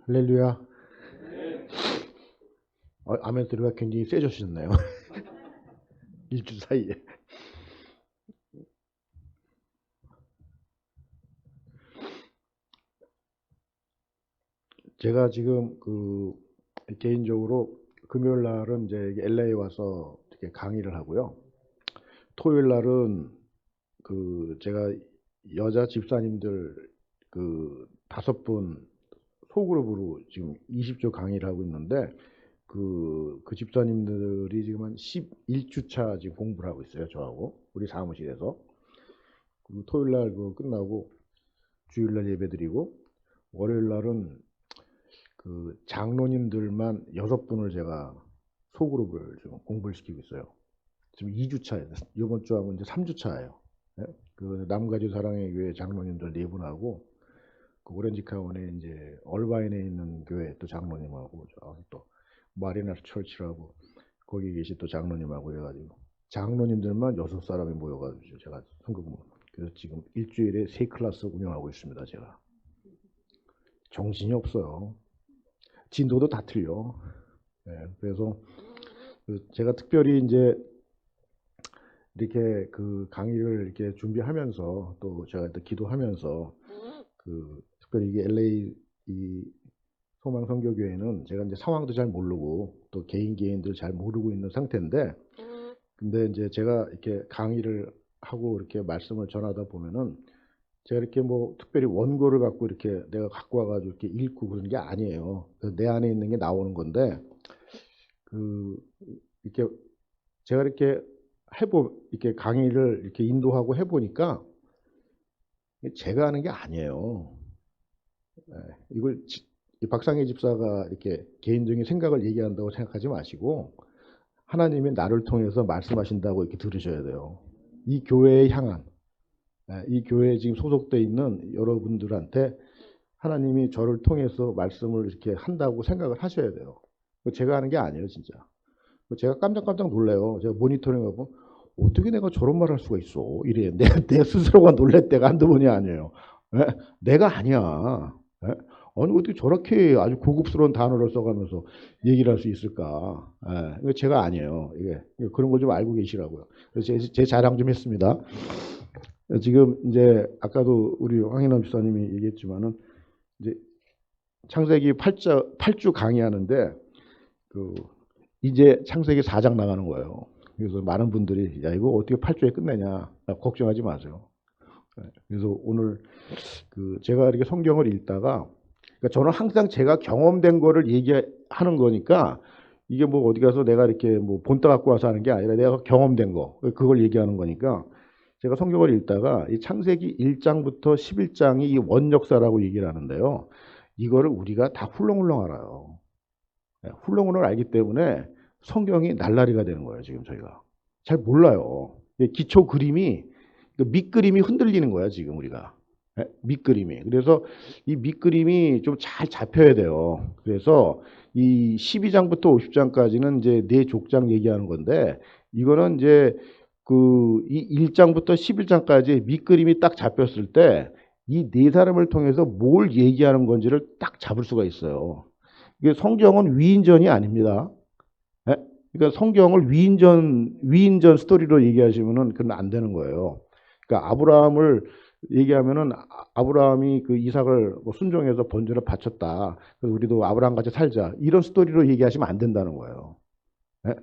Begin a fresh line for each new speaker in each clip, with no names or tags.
할렐루야. 아멘 소리가 굉장히 세져주셨네요. 일주 사이에. 제가 지금 개인적으로 금요일 날은 이제 LA 와서 이렇게 강의를 하고요. 토요일 날은 제가 여자 집사님들 다섯 분 소그룹으로 지금 20조 강의를 하고 있는데 그 집사님들이 지금 한 11주차 지금 공부를 하고 있어요. 저하고 우리 사무실에서. 그리고 토요일 날 그거 끝나고 주일 날 예배드리고 월요일 날은 장로님들만 여섯 분을 제가 소그룹을 지금 공부를 시키고 있어요. 지금 2주차예요. 이번 주하고 이제 3주차예요. 그 남가주 사랑의 교회 장로님들 네 분하고 그 오렌지 카운에 이제 얼바인에 있는 교회 또 장로님하고 또 마리나 철치라고 거기 계신 또 장로님하고 해가지고 장로님들만 여섯 사람이 모여가지고 제가 성금 그래서 지금 일주일에 세 클래스 운영하고 있습니다. 제가 정신이 없어요. 진도도 다 틀려. 네, 그래서 제가 특별히 이제 이렇게 강의를 이렇게 준비하면서 또 제가 또 기도하면서 특별히 이게 LA 이 소망 선교교회는 제가 이제 상황도 잘 모르고 또 개인들 잘 모르고 있는 상태인데 근데 이제 제가 이렇게 강의를 하고 이렇게 말씀을 전하다 보면은 제가 이렇게 뭐 특별히 원고를 갖고 이렇게 내가 갖고 와가지고 이렇게 읽고 그러는 게 아니에요. 내 안에 있는 게 나오는 건데 이렇게 제가 이렇게 이렇게 강의를 이렇게 인도하고 해보니까 제가 하는 게 아니에요. 이걸 박상희 집사가 이렇게 개인적인 생각을 얘기한다고 생각하지 마시고 하나님이 나를 통해서 말씀하신다고 이렇게 들으셔야 돼요. 이 교회에 향한 이 교회에 지금 소속돼 있는 여러분들한테 하나님이 저를 통해서 말씀을 이렇게 한다고 생각을 하셔야 돼요. 제가 하는 게 아니에요, 진짜. 제가 깜짝깜짝 놀래요. 제가 모니터링하고 어떻게 내가 저런 말 할 수가 있어? 이래. 내 스스로가 놀랄 때가 한두 번이 아니에요. 예? 내가 아니야. 예? 아니 어떻게 저렇게 아주 고급스러운 단어를 써가면서 얘기를 할 수 있을까? 예? 이거 제가 아니에요. 이게 그런 걸 좀 알고 계시라고요. 그래서 제 자랑 좀 했습니다. 지금 이제 아까도 우리 황인남 집사님이 얘기했지만은 이제 창세기 8주 강의하는데 이제 창세기 4장 나가는 거예요. 그래서 많은 분들이 야 이거 어떻게 8주에 끝내냐 걱정하지 마세요. 그래서 오늘 제가 이렇게 성경을 읽다가 그러니까 저는 항상 제가 경험된 거를 얘기하는 거니까 이게 뭐 어디 가서 내가 이렇게 뭐 본따 갖고 와서 하는 게 아니라 내가 경험된 거 그걸 얘기하는 거니까 제가 성경을 읽다가 이 창세기 1장부터 11장이 이 원역사라고 얘기를 하는데요. 이거를 우리가 다 훌렁훌렁 알아요. 훌렁훌렁 알기 때문에 성경이 날라리가 되는 거예요. 지금 저희가 잘 몰라요. 기초 그림이 밑그림이 흔들리는 거야 지금 우리가. 밑그림이. 그래서 이 밑그림이 좀 잘 잡혀야 돼요. 그래서 이 12장부터 50장까지는 이제 네 족장 얘기하는 건데 이거는 이제 이 1장부터 11장까지 밑그림이 딱 잡혔을 때 이 네 사람을 통해서 뭘 얘기하는 건지를 딱 잡을 수가 있어요. 이게 성경은 위인전이 아닙니다. 예? 그러니까 성경을 위인전 스토리로 얘기하시면은 그건 안 되는 거예요. 그러니까 아브라함을 얘기하면은 아브라함이 이삭을 뭐 순종해서 번제를 바쳤다. 그래서 우리도 아브라함 같이 살자. 이런 스토리로 얘기하시면 안 된다는 거예요. 예?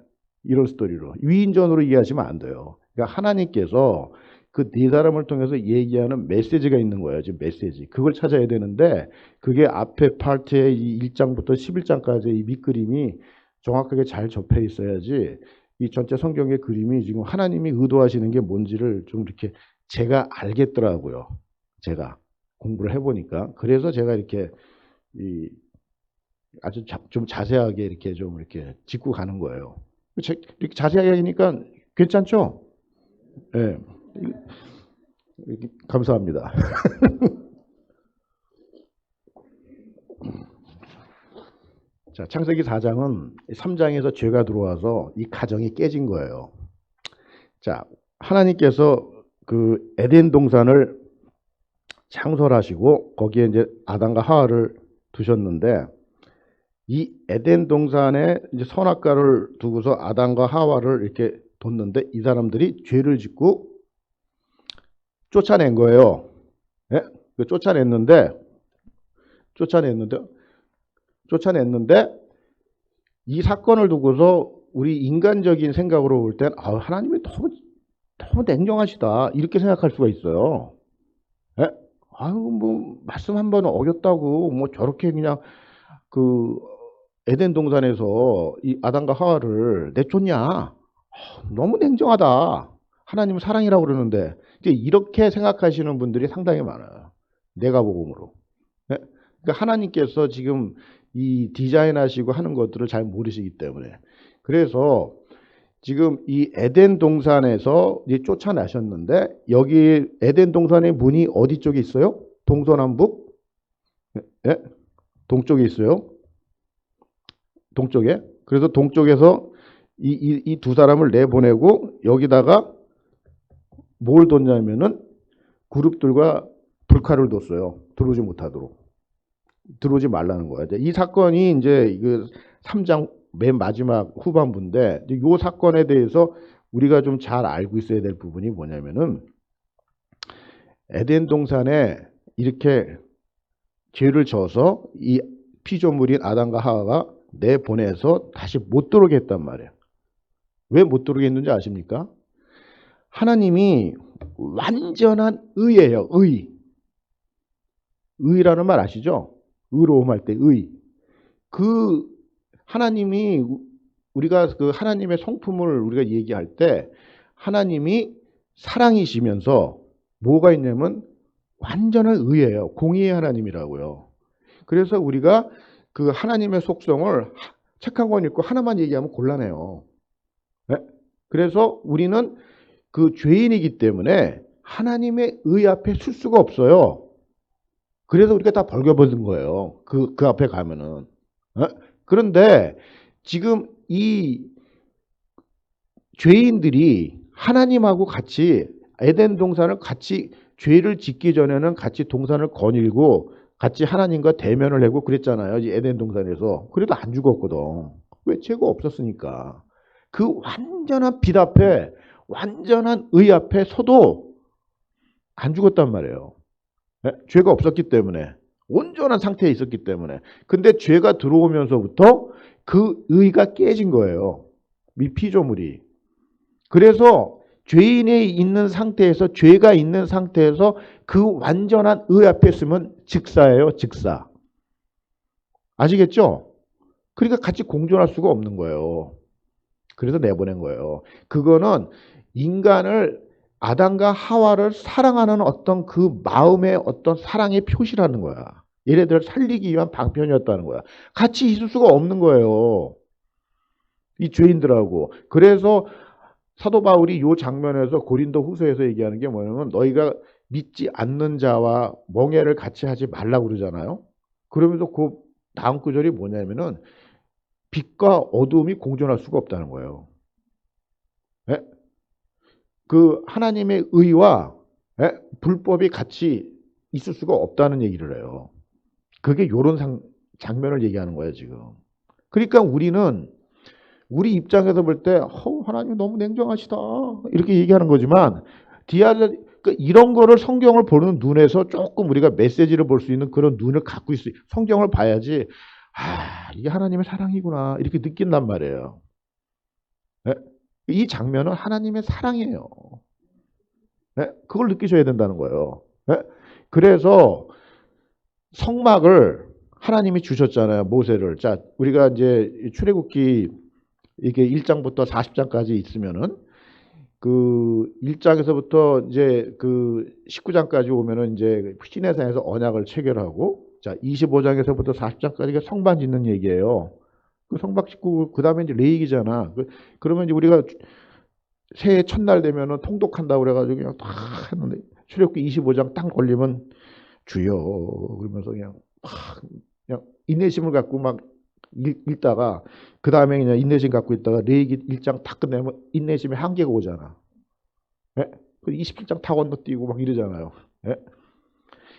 이런 스토리로 위인전으로 얘기하시면 안 돼요. 그러니까 하나님께서 그 네 사람을 통해서 얘기하는 메시지가 있는 거예요. 지금 메시지. 그걸 찾아야 되는데 그게 앞에 파트의 이 1장부터 11장까지 이 밑그림이 정확하게 잘 접해 있어야지 이 전체 성경의 그림이 지금 하나님이 의도하시는 게 뭔지를 좀 이렇게 제가 알겠더라고요. 제가 공부를 해보니까. 그래서 제가 이렇게 아주 좀 자세하게 이렇게 좀 이렇게 짚고 가는 거예요. 이렇게 자세하게 하니까 괜찮죠? 예. 감사합니다. 자, 창세기 4장은 3장에서 죄가 들어와서 이 가정이 깨진 거예요. 자, 하나님께서 에덴 동산을 창설하시고 거기에 이제 아담과 하와를 두셨는데 이 에덴 동산에 이제 선악과를 두고서 아담과 하와를 이렇게 뒀는데 이 사람들이 죄를 짓고 쫓아낸 거예요. 예? 쫓아냈는데 쫓아냈는데 쫓아냈는데 이 사건을 두고서 우리 인간적인 생각으로 볼 땐 하나님이 너무 냉정하시다 이렇게 생각할 수가 있어요. 예? 아유 뭐 말씀 한 번 어겼다고 뭐 저렇게 그냥 그 에덴 동산에서 이 아담과 하와를 내쫓냐? 너무 냉정하다. 하나님은 사랑이라고 그러는데 이제 이렇게 생각하시는 분들이 상당히 많아요. 내가 복음으로. 예? 그러니까 하나님께서 지금 이 디자인하시고 하는 것들을 잘 모르시기 때문에 그래서 지금 이 에덴 동산에서 이제 쫓아나셨는데 여기 에덴 동산의 문이 어디 쪽에 있어요? 동서남북? 예? 동쪽에 있어요. 동쪽에. 그래서 동쪽에서 이 두 사람을 내보내고 여기다가 뭘 뒀냐면은 그룹들과 불칼을 뒀어요. 들어오지 못하도록. 들어오지 말라는 거야. 이 사건이 이제 그 3장 맨 마지막 후반부인데 이 사건에 대해서 우리가 좀 잘 알고 있어야 될 부분이 뭐냐면은 에덴 동산에 이렇게 죄를 져서 이 피조물인 아담과 하와가 내보내서 다시 못 들어오게 했단 말이에요. 왜 못 들어오게 했는지 아십니까? 하나님이 완전한 의예요. 의. 의라는 말 아시죠? 의로움 할 때 의. 그 하나님이 우리가 그 하나님의 성품을 우리가 얘기할 때 하나님이 사랑이시면서 뭐가 있냐면 완전한 의예요. 공의의 하나님이라고요. 그래서 우리가 그 하나님의 속성을 책 한 권 읽고 하나만 얘기하면 곤란해요. 네? 그래서 우리는 그 죄인이기 때문에 하나님의 의 앞에 설 수가 없어요. 그래서 우리가 다 벌거벗은 거예요. 그 앞에 가면은. 네? 그런데 지금 이 죄인들이 하나님하고 같이 에덴 동산을 같이 죄를 짓기 전에는 같이 동산을 거닐고 같이 하나님과 대면을 하고 그랬잖아요. 이 에덴 동산에서. 그래도 안 죽었거든. 왜? 죄가 없었으니까. 그 완전한 빛 앞에 완전한 의 앞에 서도 안 죽었단 말이에요. 네? 죄가 없었기 때문에. 온전한 상태에 있었기 때문에. 근데 죄가 들어오면서부터 그 의가 깨진 거예요. 이 피조물이. 그래서 죄인이 있는 상태에서 죄가 있는 상태에서 그 완전한 의 앞에 있으면 즉사예요. 즉사. 아시겠죠? 그러니까 같이 공존할 수가 없는 거예요. 그래서 내보낸 거예요. 그거는 인간을 아담과 하와를 사랑하는 어떤 그 마음의 어떤 사랑의 표시라는 거야. 얘네들을 살리기 위한 방편이었다는 거야. 같이 있을 수가 없는 거예요. 이 죄인들하고. 그래서 사도 바울이 이 장면에서 고린도 후서에서 얘기하는 게 뭐냐면 너희가 믿지 않는 자와 멍해를 같이 하지 말라고 그러잖아요. 그러면서 그 다음 구절이 뭐냐면은 빛과 어두움이 공존할 수가 없다는 거예요. 예? 그 하나님의 의와 불법이 같이 있을 수가 없다는 얘기를 해요. 그게 이런 장면을 얘기하는 거예요, 지금. 그러니까 우리는 우리 입장에서 볼 때 하나님 너무 냉정하시다 이렇게 얘기하는 거지만 이런 거를 성경을 보는 눈에서 조금 우리가 메시지를 볼 수 있는 그런 눈을 갖고 있어요. 성경을 봐야지 이게 하나님의 사랑이구나 이렇게 느낀단 말이에요. 네? 이 장면은 하나님의 사랑이에요. 네? 그걸 느끼셔야 된다는 거예요. 네? 그래서 성막을 하나님이 주셨잖아요. 모세를. 자, 우리가 이제 출애굽기 이게 1장부터 40장까지 있으면은 그 1장에서부터 이제 그 19장까지 오면은 이제 시내산에서 언약을 체결하고 자, 25장에서부터 40장까지가 성반 짓는 얘기예요. 그 성막 짓고 그다음에 이제 레이기잖아. 그러면 이제 우리가 새해 첫날 되면은 통독한다고 그래 가지고 그냥 다 했는데 출애굽기 25장 딱 걸리면 주여 그러면서 그냥 인내심을 갖고 막 읽다가 그 다음에 그냥 인내심 갖고 있다가 레위기 1장 다 끝내면 인내심의 한계가 오잖아. 예? 27장 다 건너뛰고 막 이러잖아요. 예?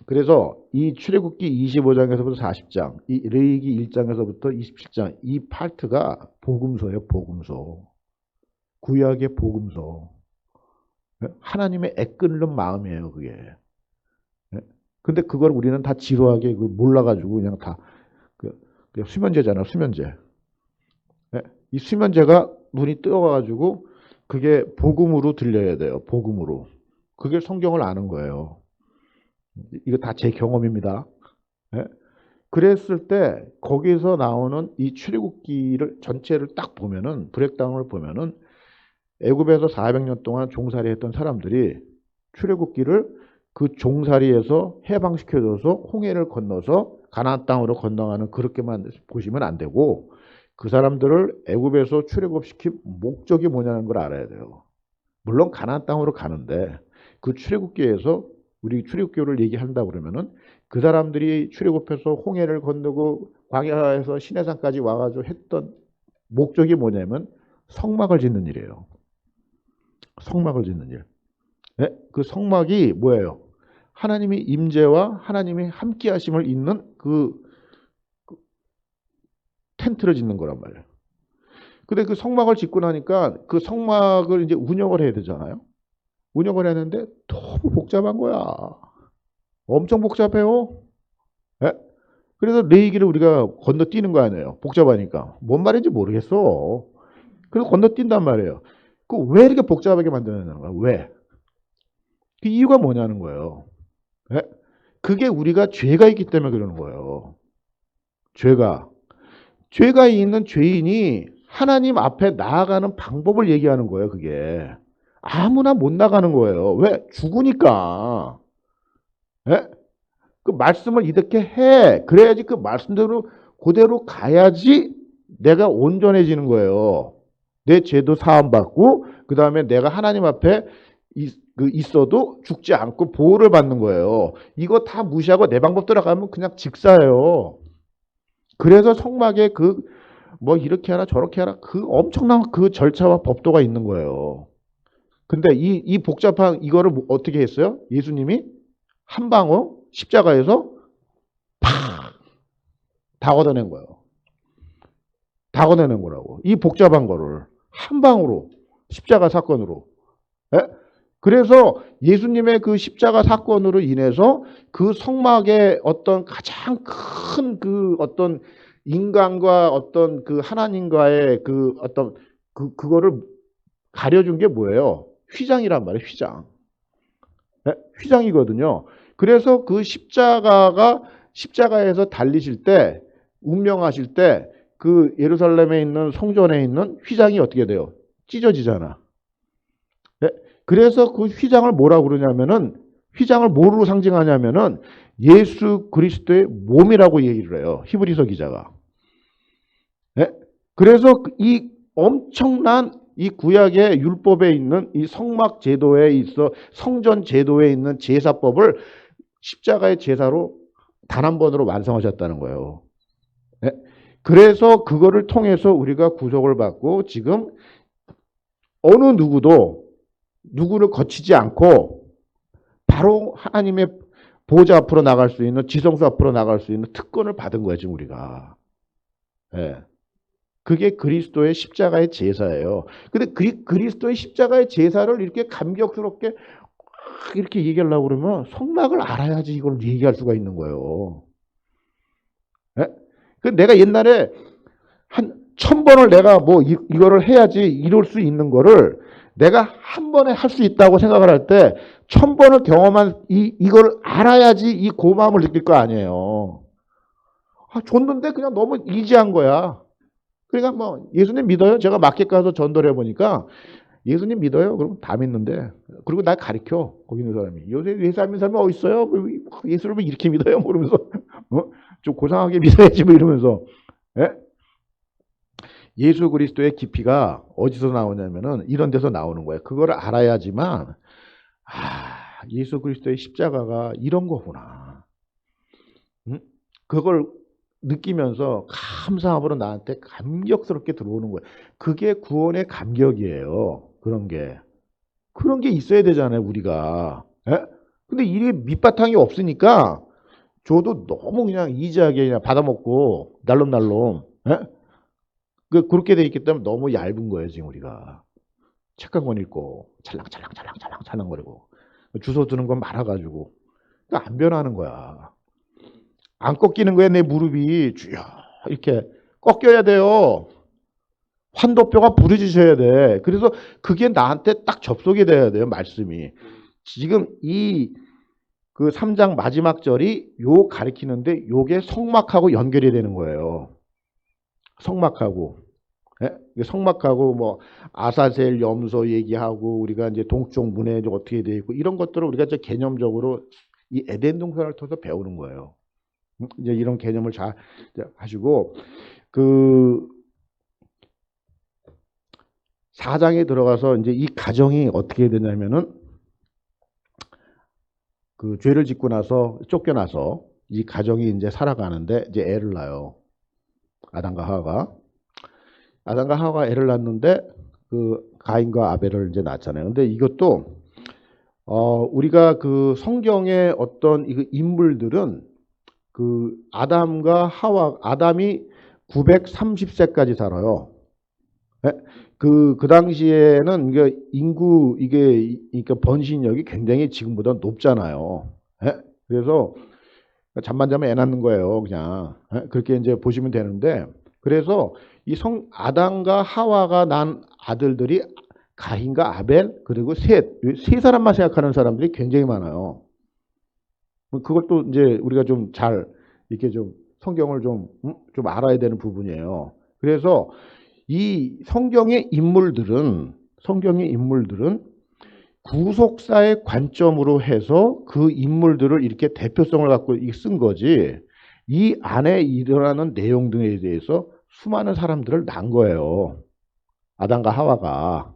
그래서 이 출애굽기 25장에서부터 40장, 이 레위기 1장에서부터 27장 이 파트가 복음서예요. 복음서. 구약의 복음서. 하나님의 애끓는 마음이에요. 그게. 근데 그걸 우리는 다 지루하게 몰라가지고 그냥 다 수면제잖아. 수면제. 이 수면제가 눈이 뜨어가지고 그게 복음으로 들려야 돼요. 복음으로. 그게 성경을 아는 거예요. 이거 다 제 경험입니다. 그랬을 때 거기서 나오는 이 출애굽기를 전체를 딱 보면은 브렉다운을 보면은 애굽에서 400년 동안 종살이했던 사람들이 출애굽기를 그 종살이에서 해방시켜줘서 홍해를 건너서 가나안 땅으로 건너가는 그렇게만 보시면 안 되고 그 사람들을 애굽에서 출애굽시킨 목적이 뭐냐는 걸 알아야 돼요. 물론 가나안 땅으로 가는데 그 출애굽기에서 우리 출애굽기를 얘기한다 그러면은 그 사람들이 출애굽해서 홍해를 건너고 광야에서 시내산까지 와가지고 했던 목적이 뭐냐면 성막을 짓는 일이에요. 성막을 짓는 일. 그 성막이 뭐예요? 하나님의 임재와 하나님의 함께하심을 잇는 그 텐트를 짓는 거란 말이에요. 근데 그 성막을 짓고 나니까 그 성막을 이제 운영을 해야 되잖아요. 운영을 했는데 너무 복잡한 거야. 엄청 복잡해요. 그래서 레위기를 우리가 건너뛰는 거 아니에요. 복잡하니까. 뭔 말인지 모르겠어. 그래서 건너뛴단 말이에요. 그 왜 이렇게 복잡하게 만드는 거야? 왜? 그 이유가 뭐냐는 거예요. 그게 우리가 죄가 있기 때문에 그러는 거예요. 죄가 있는 죄인이 하나님 앞에 나아가는 방법을 얘기하는 거예요. 그게 아무나 못 나가는 거예요. 왜? 죽으니까. 그 말씀을 이렇게 해. 그래야지 그 말씀대로 그대로 가야지 내가 온전해지는 거예요. 내 죄도 사함받고 그 다음에 내가 하나님 앞에 있어도 죽지 않고 보호를 받는 거예요. 이거 다 무시하고 내 방법 들어가면 그냥 직사예요. 그래서 성막에 뭐 이렇게 하라 저렇게 하라 그 엄청난 그 절차와 법도가 있는 거예요. 근데 이 복잡한 이거를 어떻게 했어요? 예수님이 한 방울 십자가에서 팍 다 걷어낸 거예요. 다 걷어낸 거라고. 이 복잡한 거를 한 방으로 십자가 사건으로. 그래서 예수님의 그 십자가 사건으로 인해서 그 성막의 어떤 가장 큰 그 어떤 인간과 어떤 그 하나님과의 그 어떤 그거를 가려준 게 뭐예요? 휘장이란 말이에요. 휘장. 휘장이거든요. 그래서 그 십자가에서 달리실 때 운명하실 때 그 예루살렘에 있는 성전에 있는 휘장이 어떻게 돼요? 찢어지잖아. 그래서 그 휘장을 뭐라고 그러냐면은 휘장을 뭐로 상징하냐면은 예수 그리스도의 몸이라고 얘기를 해요. 히브리서 기자가. 그래서 이 엄청난 이 구약의 율법에 있는 이 성막 제도에 있어 성전 제도에 있는 제사법을 십자가의 제사로 단 한 번으로 완성하셨다는 거예요. 그래서 그거를 통해서 우리가 구속을 받고 지금 어느 누구도 누구를 거치지 않고 바로 하나님의 보좌 앞으로 나갈 수 있는 지성소 앞으로 나갈 수 있는 특권을 받은 거예요. 지금 우리가. 그게 그리스도의 십자가의 제사예요. 근데 그리스도의 십자가의 제사를 이렇게 감격스럽게 이렇게 얘기하려고 그러면 성막을 알아야지 이걸 얘기할 수가 있는 거예요. 그 내가 옛날에 한 1000번을 내가 뭐 이거를 해야지 이룰 수 있는 거를 내가 한 번에 할 수 있다고 생각을 할 때 1000번을 경험한 이걸 알아야지 이 고마움을 느낄 거 아니에요. 줬는데 그냥 너무 이지한 거야. 그러니까 뭐 예수님 믿어요? 제가 마켓 가서 전도를 해보니까 예수님 믿어요? 그러면 다 믿는데 그리고 날 가르쳐 거기 있는 사람이 요새 예수 안 믿는 사람이 어디 있어요? 예수를 뭐 이렇게 믿어요? 모르면서 좀 고상하게 믿어야지 뭐 이러면서 예수 그리스도의 깊이가 어디서 나오냐면은 이런 데서 나오는 거예요. 그걸 알아야지만 예수 그리스도의 십자가가 이런 거구나. 그걸 느끼면서 감사함으로 나한테 감격스럽게 들어오는 거예요. 그게 구원의 감격이에요. 그런 게 있어야 되잖아요, 우리가. 근데 이게 밑바탕이 없으니까 저도 너무 그냥 이지하게 그냥 받아먹고 날름날름, 예? 그렇게 돼 있기 때문에 너무 얇은 거예요, 지금 우리가. 책 한 권 읽고 찰랑찰랑거리고 주워 드는 건 많아가지고 그러니까 안 변하는 거야. 안 꺾이는 거야. 내 무릎이 주여 이렇게 꺾여야 돼요. 환도뼈가 부러지셔야 돼. 그래서 그게 나한테 딱 접속이 돼야 돼요, 말씀이. 지금 그 3장 마지막 절이 요 가리키는데 요게 성막하고 연결이 되는 거예요. 성막하고. 예? 성막하고 뭐 아사셀 염소 얘기하고 우리가 이제 동쪽 문에 어떻게 돼 있고 이런 것들을 우리가 이제 개념적으로 이 에덴 동산을 통해서 배우는 거예요. 이제 이런 개념을 잘 하시고 그 4장에 들어가서 이제 이 가정이 어떻게 되냐면은 그 죄를 짓고 나서 쫓겨나서 이 가정이 이제 살아가는데 이제 애를 낳아요. 아담과 하와가 애를 낳는데 그 가인과 아벨을 이제 낳잖아요. 근데 이것도 우리가 그 성경의 어떤 이 인물들은 그 아담이 930세까지 살아요. 예? 그 당시에는 이게 인구 그러니까 번식력이 굉장히 지금보다 높잖아요. 예? 그래서 잠만 자면 애 낳는 거예요, 그냥. 예? 그렇게 이제 보시면 되는데, 그래서 아담과 하와가 난 아들들이 가인과 아벨 그리고 세 사람만 생각하는 사람들이 굉장히 많아요. 그것도 이제 우리가 좀 잘 이렇게 좀 성경을 좀 알아야 되는 부분이에요. 그래서 이 성경의 인물들은 구속사의 관점으로 해서 그 인물들을 이렇게 대표성을 갖고 쓴 거지, 이 안에 일어나는 내용 등에 대해서 수많은 사람들을 낳은 거예요. 아담과 하와가.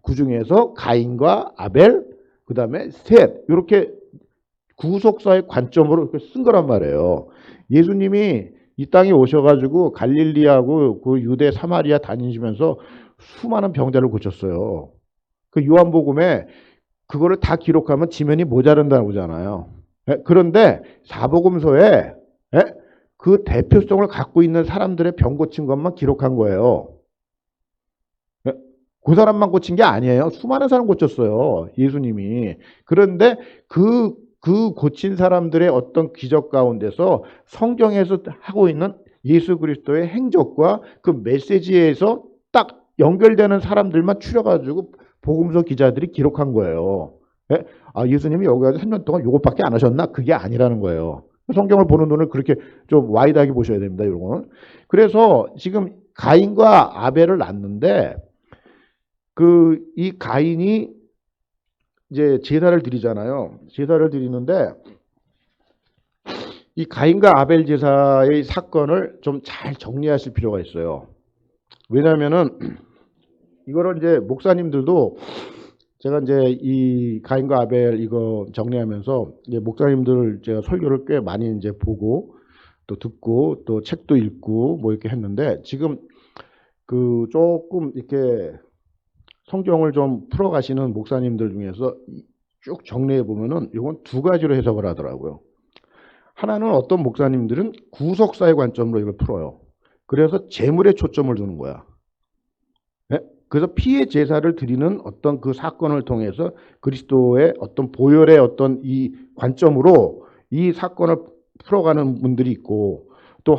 그 중에서 가인과 아벨, 그 다음에 셋, 이렇게 구속사의 관점으로 이렇게 쓴 거란 말이에요. 예수님이 이 땅에 오셔가지고 갈릴리하고 그 유대 사마리아 다니시면서 수많은 병자를 고쳤어요. 그 요한복음에 그거를 다 기록하면 지면이 모자란다고 하잖아요. 그런데 사복음서에 그 대표성을 갖고 있는 사람들의 병 고친 것만 기록한 거예요. 그 사람만 고친 게 아니에요. 수많은 사람 고쳤어요, 예수님이. 그런데 그 고친 사람들의 어떤 기적 가운데서 성경에서 하고 있는 예수 그리스도의 행적과 그 메시지에서 딱 연결되는 사람들만 추려가지고 복음서 기자들이 기록한 거예요. 예수님이 여기 가서 3년 동안 이것밖에 안 하셨나? 그게 아니라는 거예요. 성경을 보는 눈을 그렇게 좀 와이드하게 보셔야 됩니다, 이거는. 그래서 지금 가인과 아벨을 낳는데 이 가인이 이제 제사를 드리잖아요. 제사를 드리는데 이 가인과 아벨 제사의 사건을 좀 잘 정리하실 필요가 있어요. 왜냐하면은 이거를 이제 목사님들도 제가 이제 이 가인과 아벨 이거 정리하면서 이제 목사님들 제가 설교를 꽤 많이 이제 보고 또 듣고 또 책도 읽고 뭐 이렇게 했는데, 지금 그 조금 이렇게 성경을 좀 풀어가시는 목사님들 중에서 쭉 정리해 보면은 이건 두 가지로 해석을 하더라고요. 하나는 어떤 목사님들은 구속사의 관점으로 이걸 풀어요. 그래서 재물에 초점을 두는 거야. 그래서 피의 제사를 드리는 어떤 그 사건을 통해서 그리스도의 어떤 보혈의 어떤 이 관점으로 이 사건을 풀어가는 분들이 있고, 또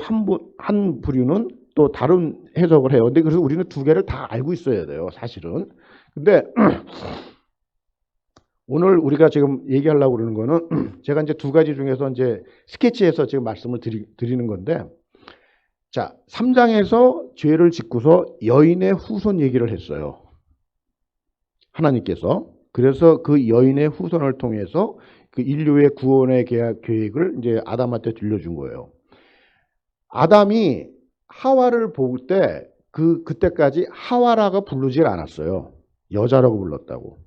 한 부류는 또 다른 해석을 해요. 근데 그래서 우리는 두 개를 다 알고 있어야 돼요, 사실은. 근데 오늘 우리가 지금 얘기하려고 그러는 거는 제가 이제 두 가지 중에서 이제 스케치해서 지금 말씀을 드리는 건데, 자, 3장에서 죄를 짓고서 여인의 후손 얘기를 했어요, 하나님께서. 그래서 그 여인의 후손을 통해서 그 인류의 구원의 계획을 이제 아담한테 들려준 거예요. 아담이 하와를 볼 때 그때까지 하와라고 부르질 않았어요. 여자라고 불렀다고.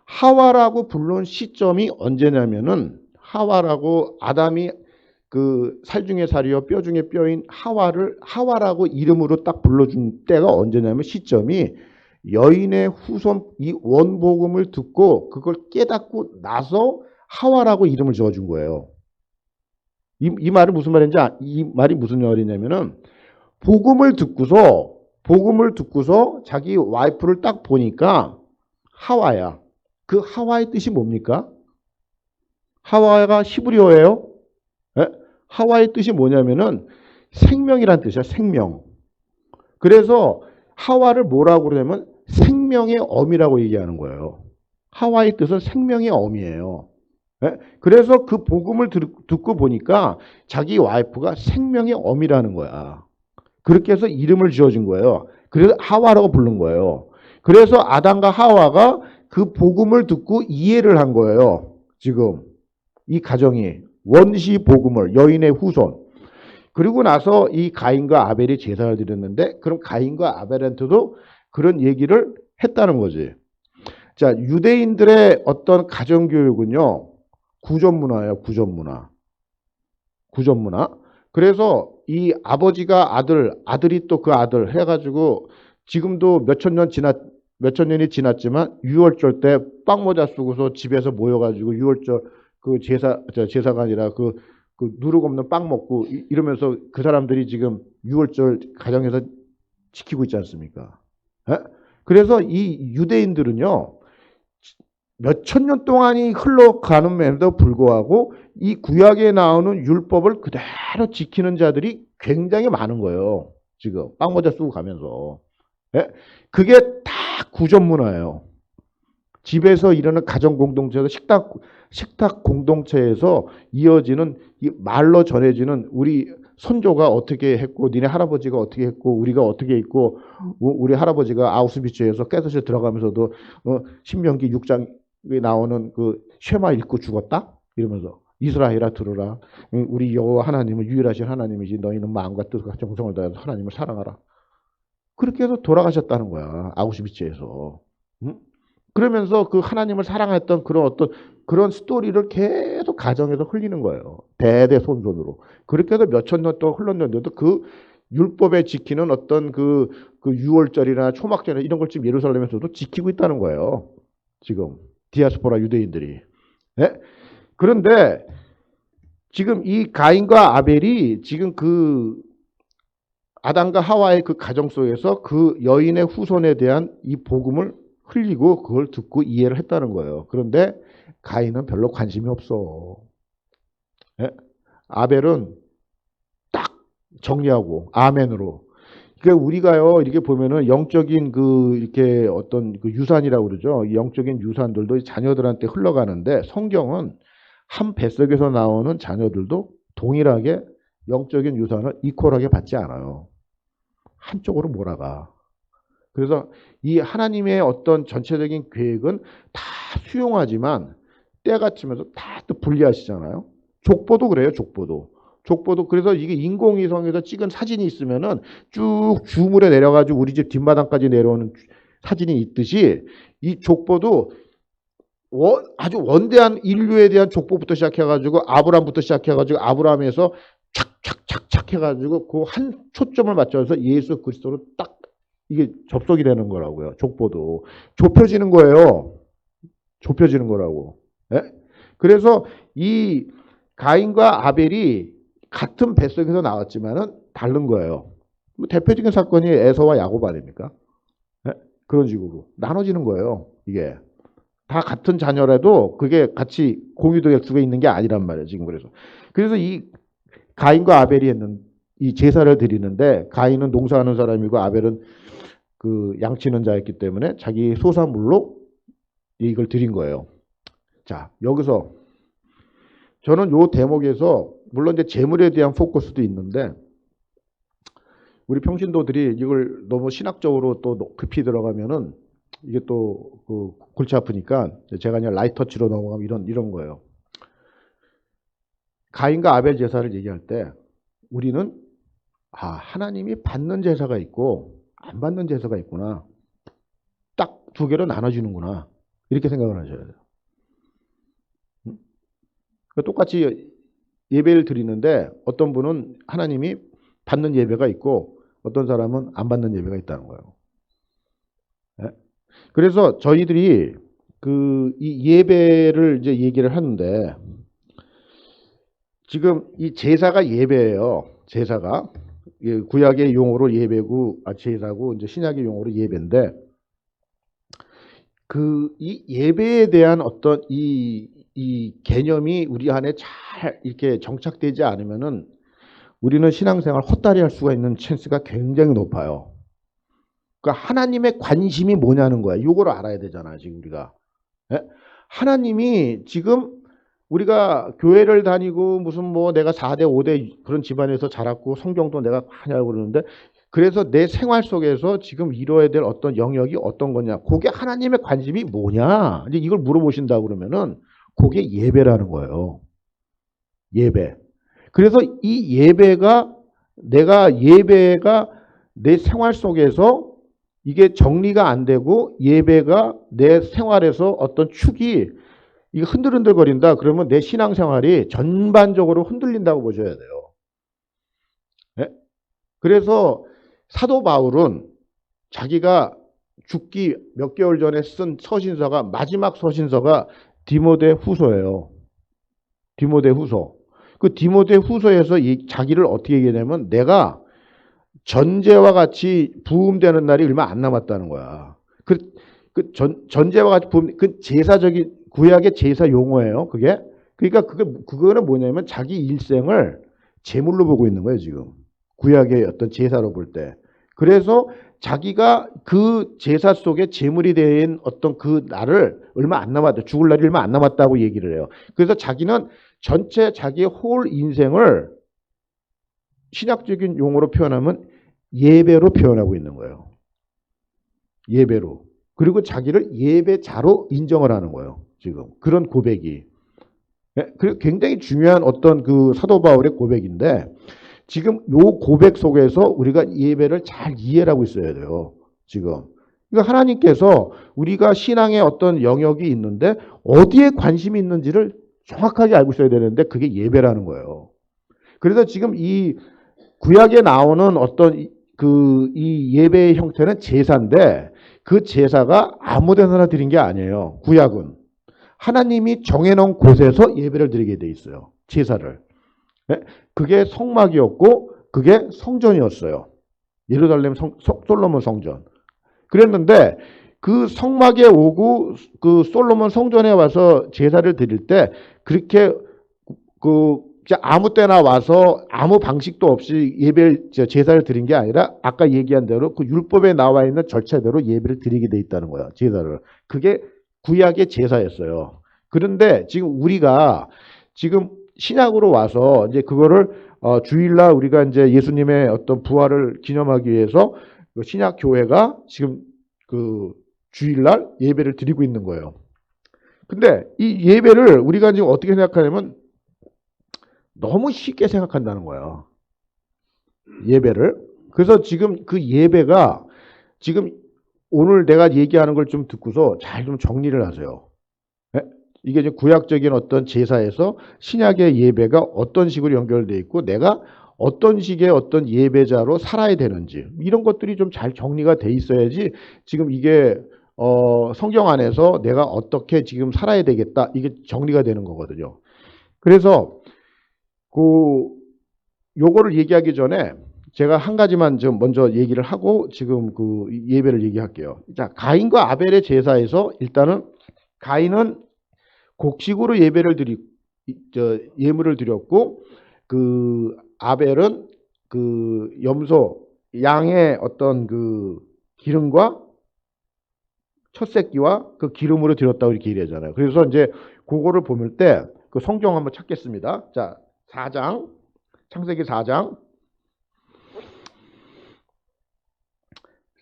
하와라고 부른 시점이 언제냐면은, 하와라고 아담이 그 살 중에 살이요 뼈 중에 뼈인 하와라고 이름으로 딱 불러준 때가 언제냐면, 시점이 여인의 후손 이 원복음을 듣고 그걸 깨닫고 나서 하와라고 이름을 지어준 거예요. 이 말이 무슨 말인지 이 말이 무슨 말이냐면은 복음을 듣고서 자기 와이프를 딱 보니까 하와야. 그 하와의 뜻이 뭡니까? 하와가 히브리어예요. 예? 하와의 뜻이 뭐냐면은 생명이란 뜻이야. 생명. 그래서 하와를 뭐라고 그러냐면 생명의 어미라고 얘기하는 거예요. 하와의 뜻은 생명의 어미예요. 예? 그래서 그 복음을 듣고 보니까 자기 와이프가 생명의 어미라는 거야. 그렇게 해서 이름을 지어준 거예요. 그래서 하와라고 부른 거예요. 그래서 아담과 하와가 그 복음을 듣고 이해를 한 거예요. 지금 이 가정이 원시 복음을 여인의 후손. 그리고 나서 이 가인과 아벨이 제사를 드렸는데 그럼 가인과 아벨한테도 그런 얘기를 했다는 거지. 자, 유대인들의 어떤 가정교육은요. 구전문화예요. 구전문화. 구전문화. 그래서 이 아버지가 아들이 또 그 아들 해가지고 지금도 몇천 년이 지났지만 유월절 때 빵모자 쓰고서 집에서 모여가지고 유월절 그 제사가 아니라 그 누룩 없는 빵 먹고 이러면서 그 사람들이 지금 유월절 가정에서 지키고 있지 않습니까? 에? 그래서 이 유대인들은요. 몇천 년 동안이 흘러가는데도 불구하고 이 구약에 나오는 율법을 그대로 지키는 자들이 굉장히 많은 거예요. 지금 빵모자 쓰고 가면서. 예? 그게 다 구전 문화예요. 집에서 일어나는 가정 공동체에서 식탁 공동체에서 이어지는 이 말로 전해지는 우리 선조가 어떻게 했고 니네 할아버지가 어떻게 했고 우리가 어떻게 했고 우리 할아버지가 아우슈비츠에서 깨끗이 들어가면서도 신명기 6장에 나오는 그 쉐마 읽고 죽었다 이러면서 이스라엘아 들으라 우리 여호와 하나님은 유일하신 하나님이지 너희는 마음과 뜻과 정성을 다해서 하나님을 사랑하라. 그렇게 해서 돌아가셨다는 거야. 아우슈비츠에서. 응? 그러면서 그 하나님을 사랑했던 그런 스토리를 계속 가정에서 흘리는 거예요. 대대손손으로. 그렇게 해서 몇천 년 동안 흘렀는데도 그 율법에 지키는 어떤 그 유월절이나 초막절이나 이런 걸 지금 예루살렘에서도 지키고 있다는 거예요. 지금 디아스포라 유대인들이. 네? 그런데 지금 이 가인과 아벨이 지금 그 아담과 하와의 그 가정 속에서 그 여인의 후손에 대한 이 복음을 흘리고 그걸 듣고 이해를 했다는 거예요. 그런데 가인은 별로 관심이 없어. 예? 아벨은 딱 정리하고 아멘으로. 그러니까 우리가요 이렇게 보면은 영적인 이렇게 어떤 그 유산이라고 그러죠. 영적인 유산들도 자녀들한테 흘러가는데 성경은 한 뱃속에서 나오는 자녀들도 동일하게 영적인 유산을 이퀄하게 받지 않아요. 한쪽으로 몰아가. 그래서 이 하나님의 어떤 전체적인 계획은 다 수용하지만 때가 치면서 다 또 분리하시잖아요. 족보도 그래요. 족보도 그래서 이게 인공위성에서 찍은 사진이 있으면은 쭉 주물에 내려가지고 우리 집 뒷마당까지 내려오는 사진이 있듯이 이 족보도 아주 원대한 인류에 대한 족보부터 시작해가지고 아브람부터 시작해가지고 아브람에서 착착착착 해가지고 그 한 초점을 맞춰서 예수 그리스도로 딱 이게 접속이 되는 거라고요. 족보도 좁혀지는 거예요. 좁혀지는 거라고. 예? 그래서 이 가인과 아벨이 같은 뱃속에서 나왔지만은 다른 거예요. 뭐 대표적인 사건이 에서와 야곱 아닙니까? 예? 그런 식으로 나눠지는 거예요. 이게 다 같은 자녀라도 그게 같이 공유될 수가 있는 게 아니란 말이에요. 지금 그래서 이 가인과 아벨이 이 제사를 드리는데 가인은 농사하는 사람이고 아벨은 그 양치는 자였기 때문에 자기 소산물로 이걸 드린 거예요. 자, 여기서 저는 요 대목에서 물론 이제 재물에 대한 포커스도 있는데 우리 평신도들이 이걸 너무 신학적으로 또 급히 들어가면은 이게 또 그 골치 아프니까 제가 그냥 라이트 터치로 넘어가면 이런 거예요. 가인과 아벨 제사를 얘기할 때 우리는 하나님이 받는 제사가 있고 안 받는 제사가 있구나. 딱 두 개로 나눠지는구나. 이렇게 생각을 하셔야 돼요. 똑같이 예배를 드리는데 어떤 분은 하나님이 받는 예배가 있고 어떤 사람은 안 받는 예배가 있다는 거예요. 그래서 저희들이 이 예배를 이제 얘기를 하는데 지금 이 제사가 예배예요. 제사가 구약의 용어로 예배고 제사고 이제 신약의 용어로 예배인데 이 예배에 대한 어떤 이 개념이 우리 안에 잘 이렇게 정착되지 않으면은 우리는 신앙생활 헛다리 할 수가 있는 찬스가 굉장히 높아요. 그러니까 하나님의 관심이 뭐냐는 거야. 이걸 알아야 되잖아, 지금 우리가. 예? 하나님이 지금 우리가 교회를 다니고 무슨 뭐 내가 4대 5대 그런 집안에서 자랐고 성경도 내가 많이 알고 그러는데 그래서 내 생활 속에서 지금 이뤄야 될 어떤 영역이 어떤 거냐. 그게 하나님의 관심이 뭐냐. 이제 이걸 물어보신다 그러면은 그게 예배라는 거예요. 예배. 그래서 이 예배가 내 생활 속에서 이게 정리가 안 되고 예배가 내 생활에서 어떤 축이 이게 흔들흔들거린다. 그러면 내 신앙생활이 전반적으로 흔들린다고 보셔야 돼요. 네? 그래서 사도 바울은 자기가 죽기 몇 개월 전에 쓴 서신서가 마지막 서신서가 디모데 후서예요. 디모데 후서. 그 디모데 후서에서 자기를 어떻게 얘기하냐면 내가 전제와 같이 부음되는 날이 얼마 안 남았다는 거야. 전제와 같이 부음, 그 제사적인 구약의 제사 용어예요. 그게. 그러니까 그거는 뭐냐면 자기 일생을 제물로 보고 있는 거예요, 지금. 구약의 어떤 제사로 볼 때. 그래서 자기가 그 제사 속에 제물이 된 어떤 그 날을 얼마 안 남았다. 죽을 날이 얼마 안 남았다고 얘기를 해요. 그래서 자기는 전체 자기의 홀 인생을 신학적인 용어로 표현하면 예배로 표현하고 있는 거예요. 예배로. 그리고 자기를 예배자로 인정을 하는 거예요. 지금. 그런 고백이. 그리고 굉장히 중요한 어떤 그 사도 바울의 고백인데 지금 요 고백 속에서 우리가 예배를 잘 이해를 하고 있어야 돼요. 지금. 그러니까 하나님께서 우리가 신앙의 어떤 영역이 있는데 어디에 관심이 있는지를 정확하게 알고 있어야 되는데 그게 예배라는 거예요. 그래서 지금 이 구약에 나오는 어떤 이 예배의 형태는 제사인데 그 제사가 아무 데나 드린 게 아니에요. 구약은. 하나님이 정해놓은 곳에서 예배를 드리게 돼 있어요. 제사를. 그게 성막이었고 그게 성전이었어요. 예루살렘 솔로몬 성전. 그랬는데 그 성막에 오고 그 솔로몬 성전에 와서 제사를 드릴 때 그렇게 아무 때나 와서 아무 방식도 없이 제사를 드린 게 아니라 아까 얘기한 대로 그 율법에 나와 있는 절차대로 예배를 드리게 돼 있다는 거야. 제사를. 그게 구약의 제사였어요. 그런데 지금 우리가 지금 신약으로 와서 이제 그거를 주일날 우리가 이제 예수님의 어떤 부활을 기념하기 위해서 신약 교회가 지금 그 주일날 예배를 드리고 있는 거예요. 근데 이 예배를 우리가 지금 어떻게 생각하냐면 너무 쉽게 생각한다는 거예요. 예배를. 그래서 지금 그 예배가 지금 오늘 내가 얘기하는 걸 좀 듣고서 잘 좀 정리를 하세요. 이게 이제 구약적인 어떤 제사에서 신약의 예배가 어떤 식으로 연결되어 있고 내가 어떤 식의 어떤 예배자로 살아야 되는지 이런 것들이 좀 잘 정리가 돼 있어야지 지금 이게 성경 안에서 내가 어떻게 지금 살아야 되겠다 이게 정리가 되는 거거든요. 그래서 요거를 얘기하기 전에 제가 한 가지만 좀 먼저 얘기를 하고 지금 그 예배를 얘기할게요. 자, 가인과 아벨의 제사에서 일단은 가인은 곡식으로 예물을 드렸고 그 아벨은 그 염소 양의 어떤 그 기름과 첫 새끼와 그 기름으로 드렸다고 이렇게 얘기하잖아요. 그래서 이제 그거를 보면 때 그 성경 한번 찾겠습니다. 자, 4장 창세기 4장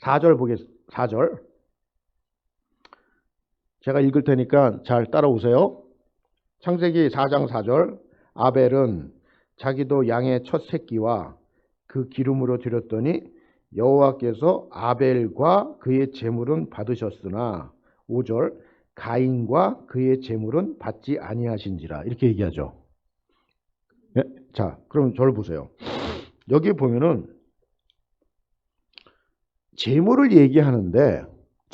4절 보겠습니다. 4절 제가 읽을 테니까 잘 따라오세요. 창세기 4장 4절 아벨은 자기도 양의 첫 새끼와 그 기름으로 드렸더니 여호와께서 아벨과 그의 제물은 받으셨으나 5절 가인과 그의 제물은 받지 아니하신지라 이렇게 얘기하죠. 네? 자, 그럼 저를 보세요. 여기 보면은 제물을 얘기하는데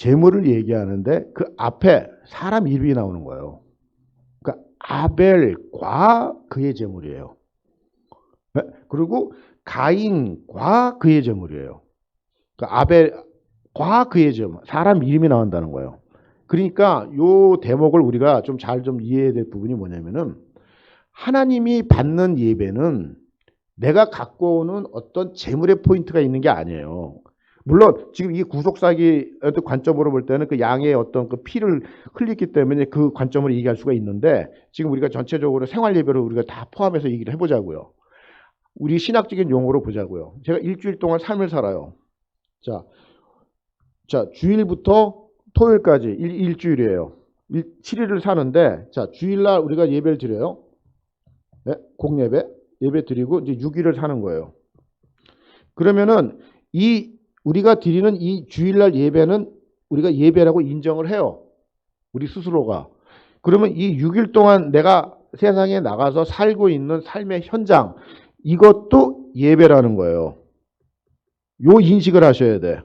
재물을 얘기하는데 그 앞에 사람 이름이 나오는 거예요. 그러니까 아벨과 그의 재물이에요. 네? 그리고 가인과 그의 재물이에요. 그러니까 아벨과 그의 재물, 사람 이름이 나온다는 거예요. 그러니까 요 대목을 우리가 좀 잘 좀 이해해야 될 부분이 뭐냐면은 하나님이 받는 예배는 내가 갖고 오는 어떤 재물의 포인트가 있는 게 아니에요. 물론 지금 이 구속사기 관점으로 볼 때는 그 양의 어떤 그 피를 흘렸기 때문에 그 관점으로 얘기할 수가 있는데 지금 우리가 전체적으로 생활 예배를 우리가 다 포함해서 얘기를 해보자고요. 우리 신학적인 용어로 보자고요. 제가 일주일 동안 삶을 살아요. 자 주일부터 토요일까지 일주일이에요. 7일을 사는데 자 주일날 우리가 예배를 드려요. 네? 공예배 예배 드리고 이제 6일을 사는 거예요. 그러면은 이 우리가 드리는 이 주일날 예배는 우리가 예배라고 인정을 해요. 우리 스스로가. 그러면 이 6일 동안 내가 세상에 나가서 살고 있는 삶의 현장 이것도 예배라는 거예요. 요 인식을 하셔야 돼.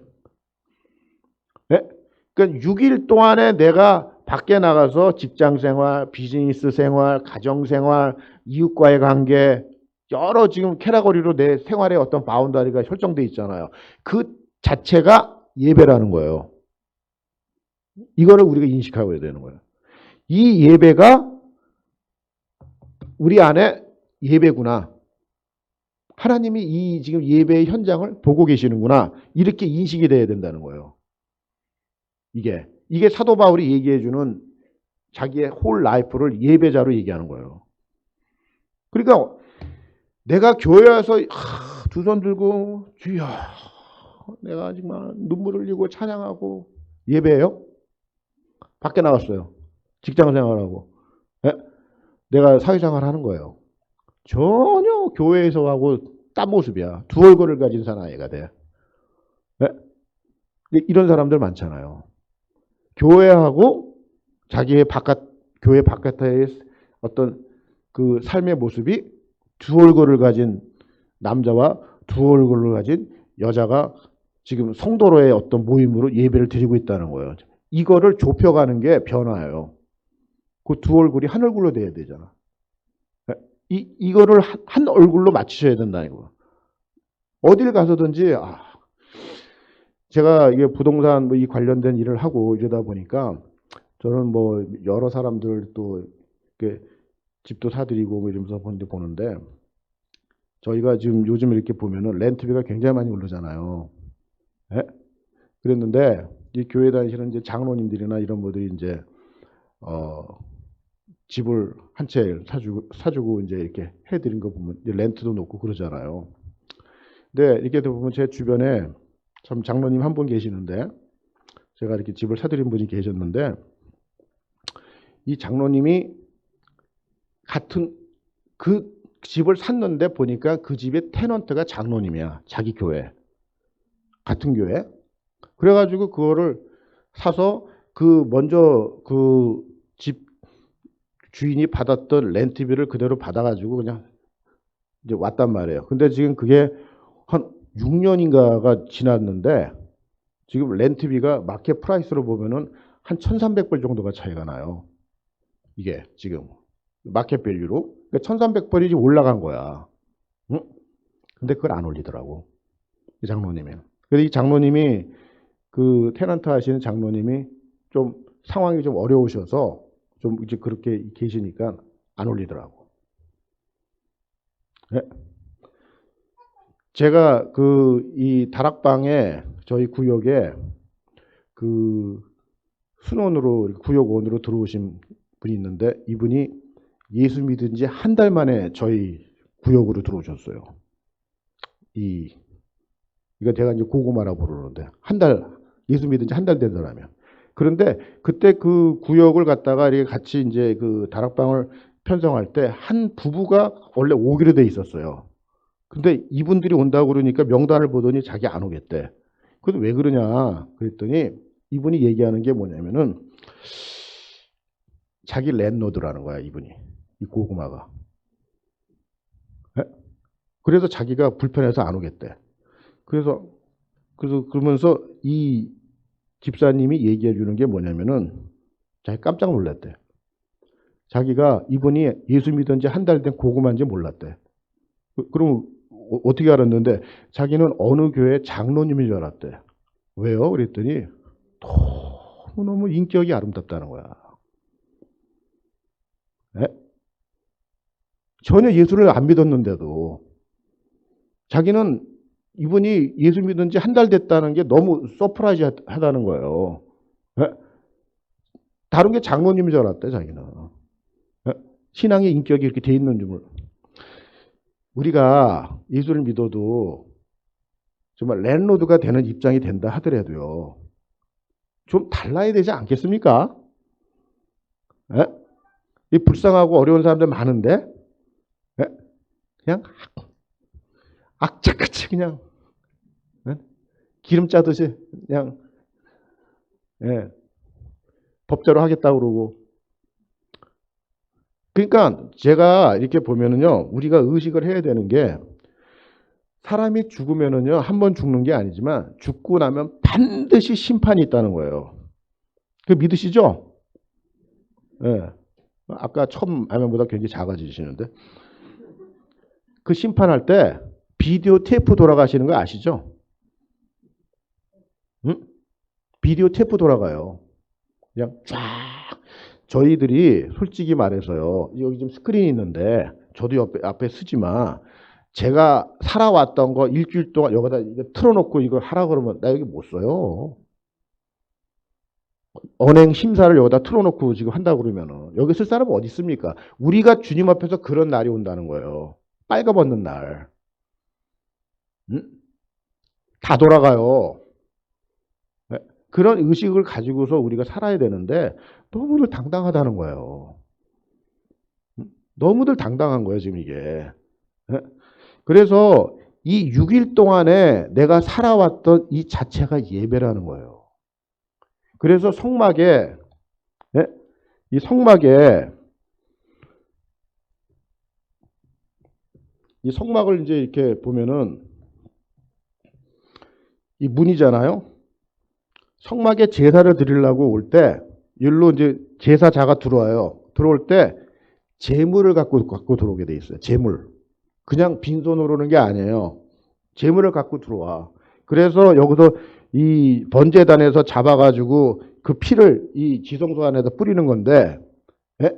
네? 그러니까 6일 동안에 내가 밖에 나가서 직장 생활, 비즈니스 생활, 가정 생활, 이웃과의 관계 여러 지금 캐러거리로 내 생활의 어떤 바운다리가 설정돼 있잖아요. 그 자체가 예배라는 거예요. 이거를 우리가 인식하고 해야 되는 거예요. 이 예배가 우리 안에 예배구나. 하나님이 이 지금 예배의 현장을 보고 계시는구나. 이렇게 인식이 돼야 된다는 거예요. 이게 사도 바울이 얘기해주는 자기의 홀 라이프를 예배자로 얘기하는 거예요. 그러니까 내가 교회 와서 두 손 들고 주여 내가 정말 눈물 흘리고 찬양하고 예배예요? 밖에 나갔어요. 직장 생활하고. 네? 내가 사회생활 하는 거예요. 전혀 교회에서 하고 딴 모습이야. 두 얼굴을 가진 사나이가 돼. 네? 이런 사람들 많잖아요. 교회하고 자기의 교회 바깥의 어떤 그 삶의 모습이 두 얼굴을 가진 남자와 두 얼굴을 가진 여자가 지금 성도로의 어떤 모임으로 예배를 드리고 있다는 거예요. 이거를 좁혀가는 게 변화예요. 그 두 얼굴이 한 얼굴로 돼야 되잖아. 이거를 한 얼굴로 맞추셔야 된다는 거예요. 어딜 가서든지 제가 이게 부동산 뭐 이 관련된 일을 하고 이러다 보니까 저는 뭐 여러 사람들 또 이렇게 집도 사드리고 뭐 이러면서 보는데 저희가 지금 요즘 이렇게 보면은 렌트비가 굉장히 많이 오르잖아요. 네? 그랬는데 이 교회 다니시는 이제 장로님들이나 이런 분들이 이제 집을 한 채 사주고 이제 이렇게 해드린 거 보면 렌트도 놓고 그러잖아요. 근데 이렇게 보면 제 주변에 참 장로님 한 분 계시는데 제가 이렇게 집을 사드린 분이 계셨는데 이 장로님이 같은 그 집을 샀는데 보니까 그 집의 테넌트가 장로님이야. 자기 교회. 같은 교회. 그래가지고 그거를 사서 먼저 그 집 주인이 받았던 렌트비를 그대로 받아가지고 그냥 이제 왔단 말이에요. 근데 지금 그게 한 6년인가가 지났는데 지금 렌트비가 마켓 프라이스로 보면은 한 1,300불 정도가 차이가 나요. 이게 지금 마켓 밸류로. 그러니까 1,300불이 올라간 거야. 응? 근데 그걸 안 올리더라고. 이 장로님이. 그래서 이 장로님이 그 테넌트 하시는 장로님이 좀 상황이 좀 어려우셔서 좀 이제 그렇게 계시니까 안 올리더라고. 네. 제가 이 다락방에 저희 구역에 그 순원으로 구역원으로 들어오신 분이 있는데 이분이 예수 믿은 지 한 달 만에 저희 구역으로 들어오셨어요. 이거 제가 이제 고구마라고 부르는데 예수 믿은 지 한 달 된 사람이야. 그런데 그때 그 구역을 갖다가 이렇게 같이 이제 그 다락방을 편성할 때 한 부부가 원래 오기로 돼 있었어요. 근데 이분들이 온다고 그러니까 명단을 보더니 자기 안 오겠대. 그래도 왜 그러냐 그랬더니 이분이 얘기하는 게 뭐냐면은 자기 랜로드라는 거야, 이분이. 이 고구마가. 네? 그래서 자기가 불편해서 안 오겠대. 그러면서 집사님이 얘기해 주는 게 뭐냐면은 자기 깜짝 놀랐대. 자기가 이분이 예수 믿은 지 한 달 된 고구마인지 몰랐대. 그럼 어떻게 알았는데 자기는 어느 교회 장로님인 줄 알았대. 왜요? 그랬더니 너무너무 인격이 아름답다는 거야. 네? 전혀 예수를 안 믿었는데도 자기는 이분이 예수 믿은 지 한 달 됐다는 게 너무 서프라이즈 하다는 거예요. 네? 다른 게 장로님인 줄 알았대, 자기는. 네? 신앙의 인격이 이렇게 돼 있는 줄. 우리가 예수를 믿어도 정말 랜로드가 되는 입장이 된다 하더라도요. 좀 달라야 되지 않겠습니까? 네? 이 불쌍하고 어려운 사람들 많은데 네? 그냥 악착같이 그냥 네? 기름 짜듯이 그냥 네. 법대로 하겠다고 그러고. 그러니까 제가 이렇게 보면은요. 우리가 의식을 해야 되는 게 사람이 죽으면은요. 한 번 죽는 게 아니지만 죽고 나면 반드시 심판이 있다는 거예요. 그 믿으시죠? 네. 아까 처음 화면보다 굉장히 작아지시는데 그 심판할 때 비디오 테이프 돌아가시는 거 아시죠? 응? 비디오 테이프 돌아가요. 그냥 쫙. 저희들이 솔직히 말해서요. 여기 지금 스크린이 있는데 저도 앞에 쓰지만 제가 살아왔던 거 일주일 동안 여기다 이거 틀어놓고 이거 하라 그러면 나 여기 못 써요. 언행 심사를 여기다 틀어놓고 지금 한다고 그러면은 여기 쓸 사람은 어디 있습니까? 우리가 주님 앞에서 그런 날이 온다는 거예요. 빨가벗는 날. 응? 다 돌아가요. 네? 그런 의식을 가지고서 우리가 살아야 되는데 너무들 당당하다는 거예요. 너무들 당당한 거예요, 지금 이게. 네? 그래서 이 6일 동안에 내가 살아왔던 이 자체가 예배라는 거예요. 그래서 성막에, 네? 이 성막에, 이 성막을 이제 이렇게 보면은 이 문이잖아요. 성막에 제사를 드리려고 올 때, 일로 이제 제사자가 들어와요. 들어올 때 제물을 갖고 들어오게 돼 있어요. 제물. 그냥 빈손으로 오는 게 아니에요. 제물을 갖고 들어와. 그래서 여기서 이 번제단에서 잡아가지고 그 피를 이 지성소 안에다 뿌리는 건데, 예?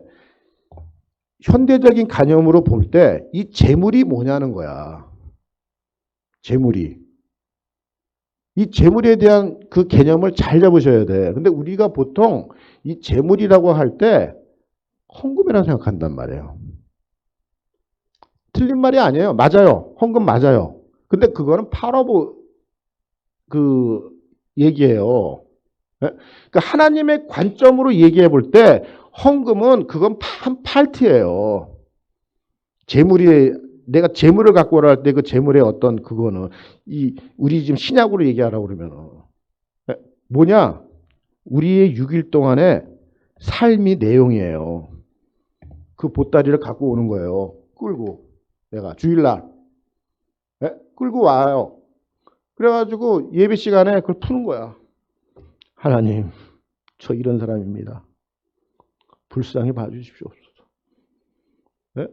현대적인 개념으로 볼 때 이 제물이 뭐냐는 거야. 제물이. 이 제물에 대한 그 개념을 잘 잡으셔야 돼. 근데 우리가 보통 이 제물이라고 할 때 헌금이라고 생각한단 말이에요. 틀린 말이 아니에요. 맞아요. 헌금 맞아요. 근데 그거는 파러브 그 얘기예요. 그러니까 하나님의 관점으로 얘기해 볼 때 헌금은 그건 한 파트예요. 재물이 내가 재물을 갖고 오라 할 때 그 재물의 어떤 그거는 이 우리 지금 신약으로 얘기하라고 그러면은 뭐냐? 우리의 6일 동안의 삶이 내용이에요. 그 보따리를 갖고 오는 거예요. 끌고 내가 주일날 끌고 와요. 그래가지고 예배 시간에 그걸 푸는 거야. 하나님, 저 이런 사람입니다. 불쌍히 봐주십시오. 네?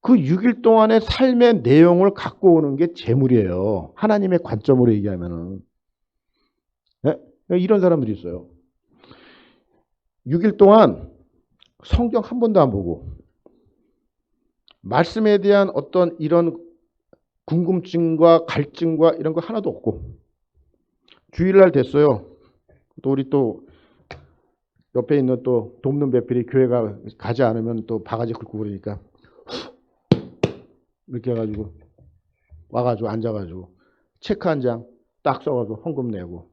그 6일 동안의 삶의 내용을 갖고 오는 게 재물이에요. 하나님의 관점으로 얘기하면은. 네? 이런 사람들이 있어요. 6일 동안 성경 한 번도 안 보고 말씀에 대한 어떤 이런 궁금증과 갈증과 이런 거 하나도 없고 주일날 됐어요. 또 우리 또 옆에 있는 또 돕는 배필이 교회가 가지 않으면 또 바가지 긁고 그러니까 이렇게 해가지고 와가지고 앉아가지고 체크 한 장 딱 써가지고 헌금 내고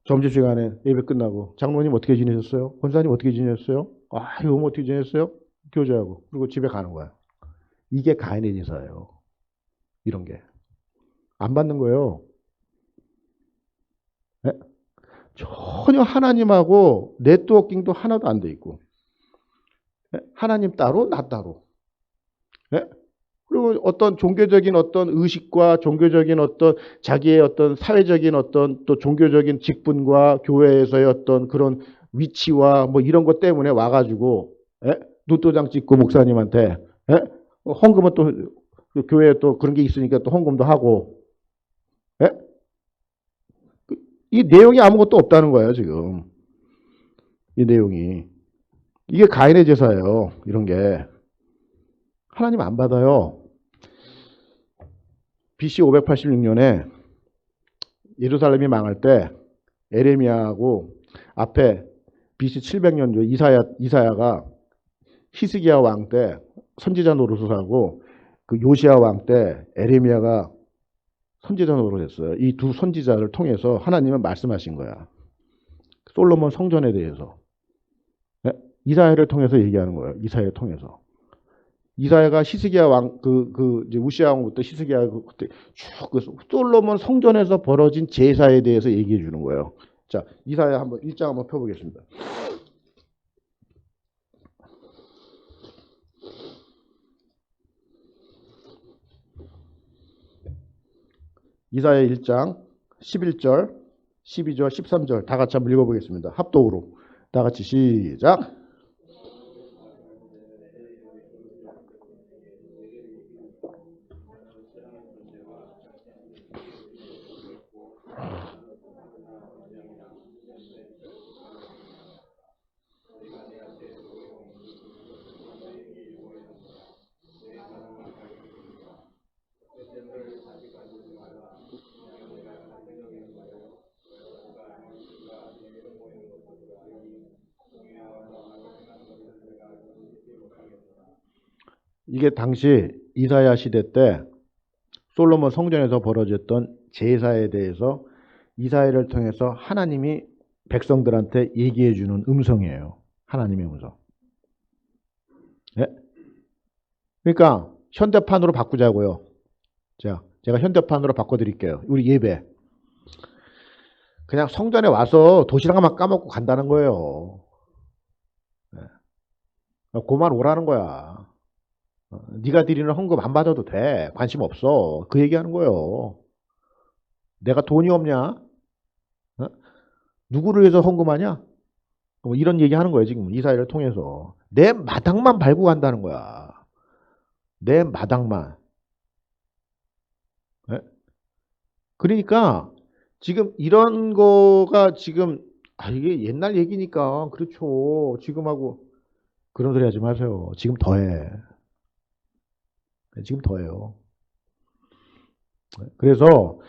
점심시간에 예배 끝나고 장로님 어떻게 지내셨어요? 권사님 어떻게 지내셨어요? 아 이거 어떻게 지냈어요? 교제하고 그리고 집에 가는 거야. 이게 가인의제사예요. 이런 게. 안 받는 거예요. 네? 전혀 하나님하고 네트워킹도 하나도 안 돼 있고 네? 하나님 따로 나 따로 네? 그리고 그리고 어떤 종교적인 어떤 의식과 종교적인 어떤 자기의 어떤 사회적인 어떤 또 종교적인 직분과 교회에서의 어떤 그런 위치와 뭐 이런 것 때문에 와가지고 예? 눈도장 찍고 목사님한테 예? 헌금은 또 교회에 또 그런 게 있으니까 또 헌금도 하고 예? 이 내용이 아무것도 없다는 거예요 지금. 이 내용이 이게 가인의 제사예요. 이런 게 하나님 안 받아요. BC 586년에 예루살렘이 망할 때 에레미야하고 앞에 BC 700년도 이사야가 히스기야 왕 때 선지자 노릇을 하고 그 요시야 왕 때 에레미야가 선지자 노릇을 했어요. 이 두 선지자를 통해서 하나님은 말씀하신 거야. 솔로몬 성전에 대해서. 네? 이사야를 통해서 얘기하는 거예요. 이사야를 통해서. 이사야가 히스기야 왕, 이제 우시야 왕부터 히스기야 그때 쭉 솔로몬 성전에서 벌어진 제사에 대해서 얘기해 주는 거예요. 자, 이사야 한번 1장 한번 펴보겠습니다. 이사야 1장 11절, 12절, 13절 다 같이 한번 읽어보겠습니다. 합독으로. 다 같이 시작. 이게 당시 이사야 시대 때 솔로몬 성전에서 벌어졌던 제사에 대해서 이사야를 통해서 하나님이 백성들한테 얘기해 주는 음성이에요. 하나님의 음성. 네? 그러니까 현대판으로 바꾸자고요. 제가 현대판으로 바꿔드릴게요. 우리 예배. 그냥 성전에 와서 도시락만 까먹고 간다는 거예요. 네. 그만 오라는 거야. 네가 드리는 헌금 안 받아도 돼. 관심 없어. 그 얘기하는 거예요. 내가 돈이 없냐? 어? 누구를 위해서 헌금하냐? 뭐 이런 얘기하는 거예요. 지금 이사야를 통해서. 내 마당만 밟고 간다는 거야. 내 마당만. 네? 그러니까 지금 이런 거가 지금 이게 옛날 얘기니까 그렇죠. 지금하고 그런 소리 하지 마세요. 지금 더해. 지금 더해요. 그래서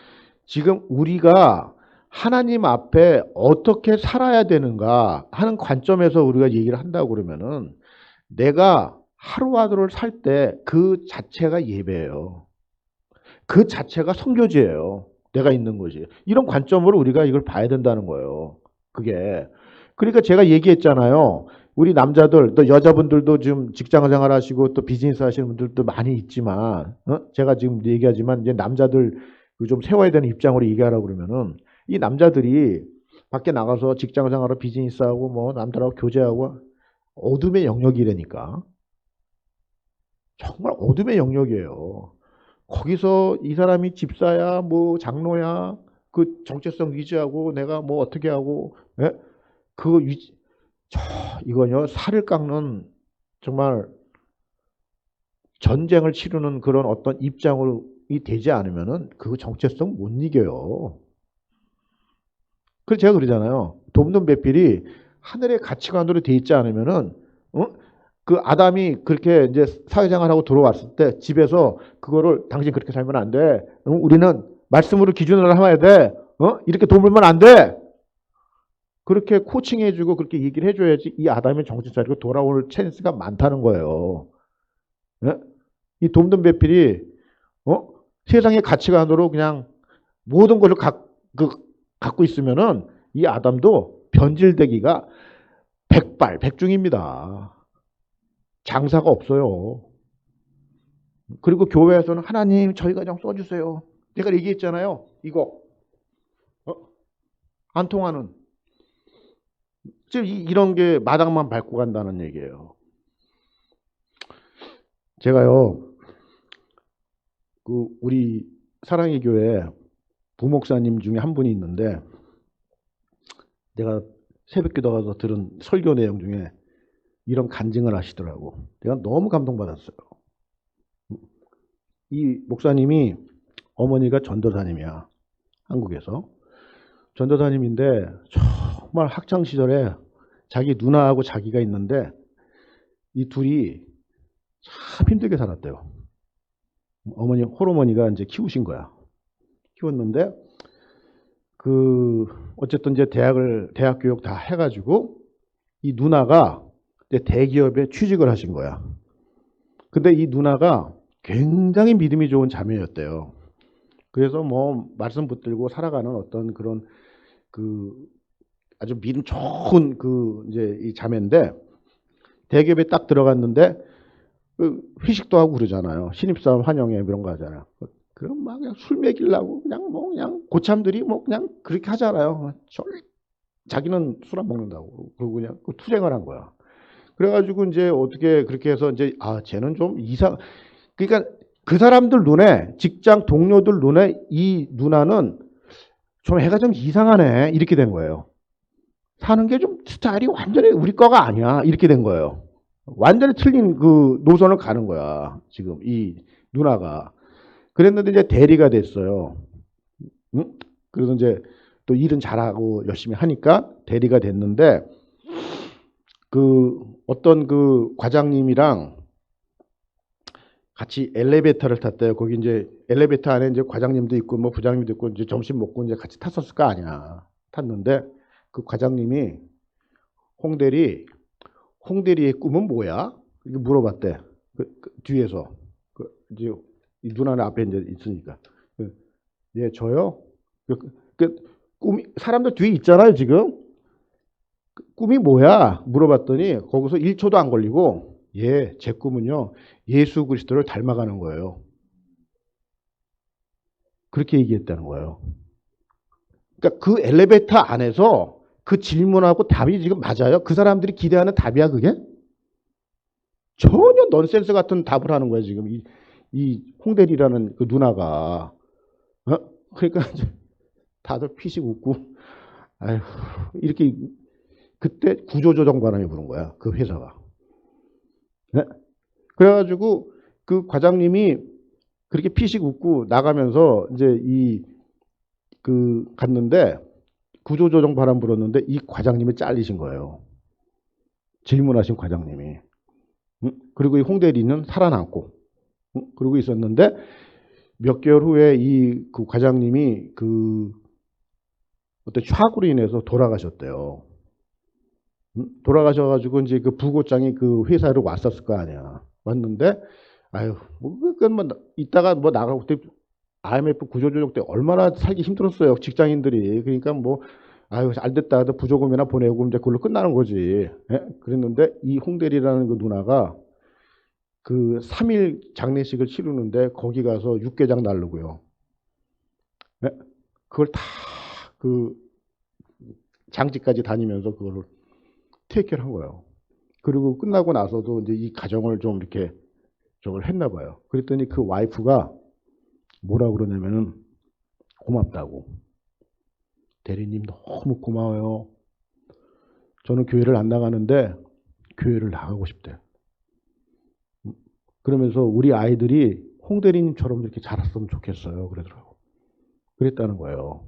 지금 우리가 하나님 앞에 어떻게 살아야 되는가 하는 관점에서 우리가 얘기를 한다고 그러면은 내가 하루하루를 살 때 그 자체가 예배예요. 그 자체가 선교지예요. 내가 있는 거지. 이런 관점으로 우리가 이걸 봐야 된다는 거예요. 그게. 그러니까 제가 얘기했잖아요. 우리 남자들, 또 여자분들도 지금 직장 생활 하시고 또 비즈니스 하시는 분들도 많이 있지만, 제가 지금 얘기하지만 이제 남자들 좀 세워야 되는 입장으로 얘기하라고 그러면은 이 남자들이 밖에 나가서 직장 생활하고 비즈니스하고 뭐 남들하고 교제하고 어둠의 영역이라니까. 정말 어둠의 영역이에요. 거기서 이 사람이 집사야, 뭐 장로야, 그 정체성 유지하고 내가 뭐 어떻게 하고, 예? 그거 이거요 살을 깎는 정말 전쟁을 치르는 그런 어떤 입장이 되지 않으면은 그 정체성 못 이겨요. 그래서 제가 그러잖아요. 돕는 배필이 하늘의 가치관으로 돼 있지 않으면은, 그 아담이 그렇게 이제 사회생활하고 들어왔을 때 집에서 그거를 당신 그렇게 살면 안 돼. 우리는 말씀으로 기준으로 해야 돼. 이렇게 돕으면 안 돼. 그렇게 코칭해주고 그렇게 얘기를 해줘야지 이 아담의 정신 차리고 돌아올 찬스가 많다는 거예요. 예? 이 돕는 배필이 세상의 가치관으로 그냥 모든 것을 갖고 있으면은 이 아담도 변질되기가 백중입니다. 장사가 없어요. 그리고 교회에서는 하나님 저희가 좀 써주세요. 내가 얘기했잖아요. 이거 안 통하는 지금 이런 게 마당만 밟고 간다는 얘기예요. 제가요 그 우리 사랑의 교회 부목사님 중에 한 분이 있는데 내가 새벽기도 가서 들은 설교 내용 중에 이런 간증을 하시더라고. 내가 너무 감동받았어요. 이 목사님이 어머니가 전도사님이야. 한국에서. 전도사님인데 정말 학창 시절에 자기 누나하고 자기가 있는데 이 둘이 참 힘들게 살았대요. 어머니, 홀어머니가 이제 키우신 거야. 키웠는데 어쨌든 이제 대학 교육 다 해가지고 이 누나가 이제 대기업에 취직을 하신 거야. 근데 이 누나가 굉장히 믿음이 좋은 자매였대요. 그래서 뭐 말씀 붙들고 살아가는 어떤 그런 아주 믿음 좋은 이제 이 자매인데 대기업에 딱 들어갔는데 회식도 하고 그러잖아요. 신입사원 환영회 이런 거 하잖아요. 그럼 막 그냥 술 먹이려고 그냥 고참들이 뭐 그냥 그렇게 하잖아요. 자기는 술 안 먹는다고. 그리고 그냥 투쟁을 한 거야. 그래가지고 이제 어떻게 그렇게 해서 이제 쟤는 좀 그러니까 그 사람들 눈에 직장 동료들 눈에 이 누나는 좀 애가 좀 이상하네 이렇게 된 거예요. 사는 게 좀 스타일이 완전히 우리 거가 아니야 이렇게 된 거예요. 완전히 틀린 노선을 가는 거야 지금 이 누나가. 그랬는데 이제 대리가 됐어요. 응? 그래서 이제 또 일은 잘하고 열심히 하니까 대리가 됐는데 어떤 과장님이랑 같이 엘리베이터를 탔대요. 거기 이제 엘리베이터 안에 이제 과장님도 있고 뭐 부장님도 있고 이제 점심 먹고 이제 같이 탔었을 거 아니야. 탔는데 그 과장님이 홍대리의 꿈은 뭐야? 이렇게 물어봤대. 뒤에서 이제 이 누나는 앞에 이제 있으니까. 예, 저요? 꿈이 사람들 뒤에 있잖아요 지금. 꿈이 뭐야? 물어봤더니 거기서 1초도 안 걸리고 제 꿈은요 예수 그리스도를 닮아가는 거예요. 그렇게 얘기했다는 거예요. 그러니까 그 엘리베이터 안에서 그 질문하고 답이 지금 맞아요? 그 사람들이 기대하는 답이야 그게? 전혀 넌센스 같은 답을 하는 거야 지금 이 홍대리라는 그 누나가. 그러니까 다들 피식 웃고 아휴 이렇게 그때 구조조정반환이 부른 거야 그 회사가. 네? 그래가지고 그 과장님이 그렇게 피식 웃고 나가면서 이제 갔는데 구조조정 바람 불었는데 이 과장님이 잘리신 거예요. 질문하신 과장님이. 그리고 이 홍대리는 살아남고 그러고 있었는데 몇 개월 후에 그 과장님이 어떤 사고로 인해서 돌아가셨대요. 돌아가셔가지고 이제 그 부고장이 그 회사로 왔었을 거 아니야. 왔는데 이따가 뭐 나가고 그때 IMF 구조조정 때 얼마나 살기 힘들었어요 직장인들이. 그러니까 알됐다 하다 부조금이나 보내고 이제 그걸로 끝나는 거지. 그랬는데 이 홍대리라는 그 누나가 3일 장례식을 치르는데 거기 가서 육개장 날르고요. 그걸 다 장지까지 다니면서 그거를 테이크를 한 거예요. 그리고 끝나고 나서도 이제 이 가정을 좀 이렇게 저걸 했나 봐요. 그랬더니 그 와이프가 뭐라 그러냐면은 고맙다고. 대리님 너무 고마워요. 저는 교회를 안 나가는데 교회를 나가고 싶대. 그러면서 우리 아이들이 홍 대리님처럼 이렇게 자랐으면 좋겠어요. 그러더라고. 그랬다는 거예요.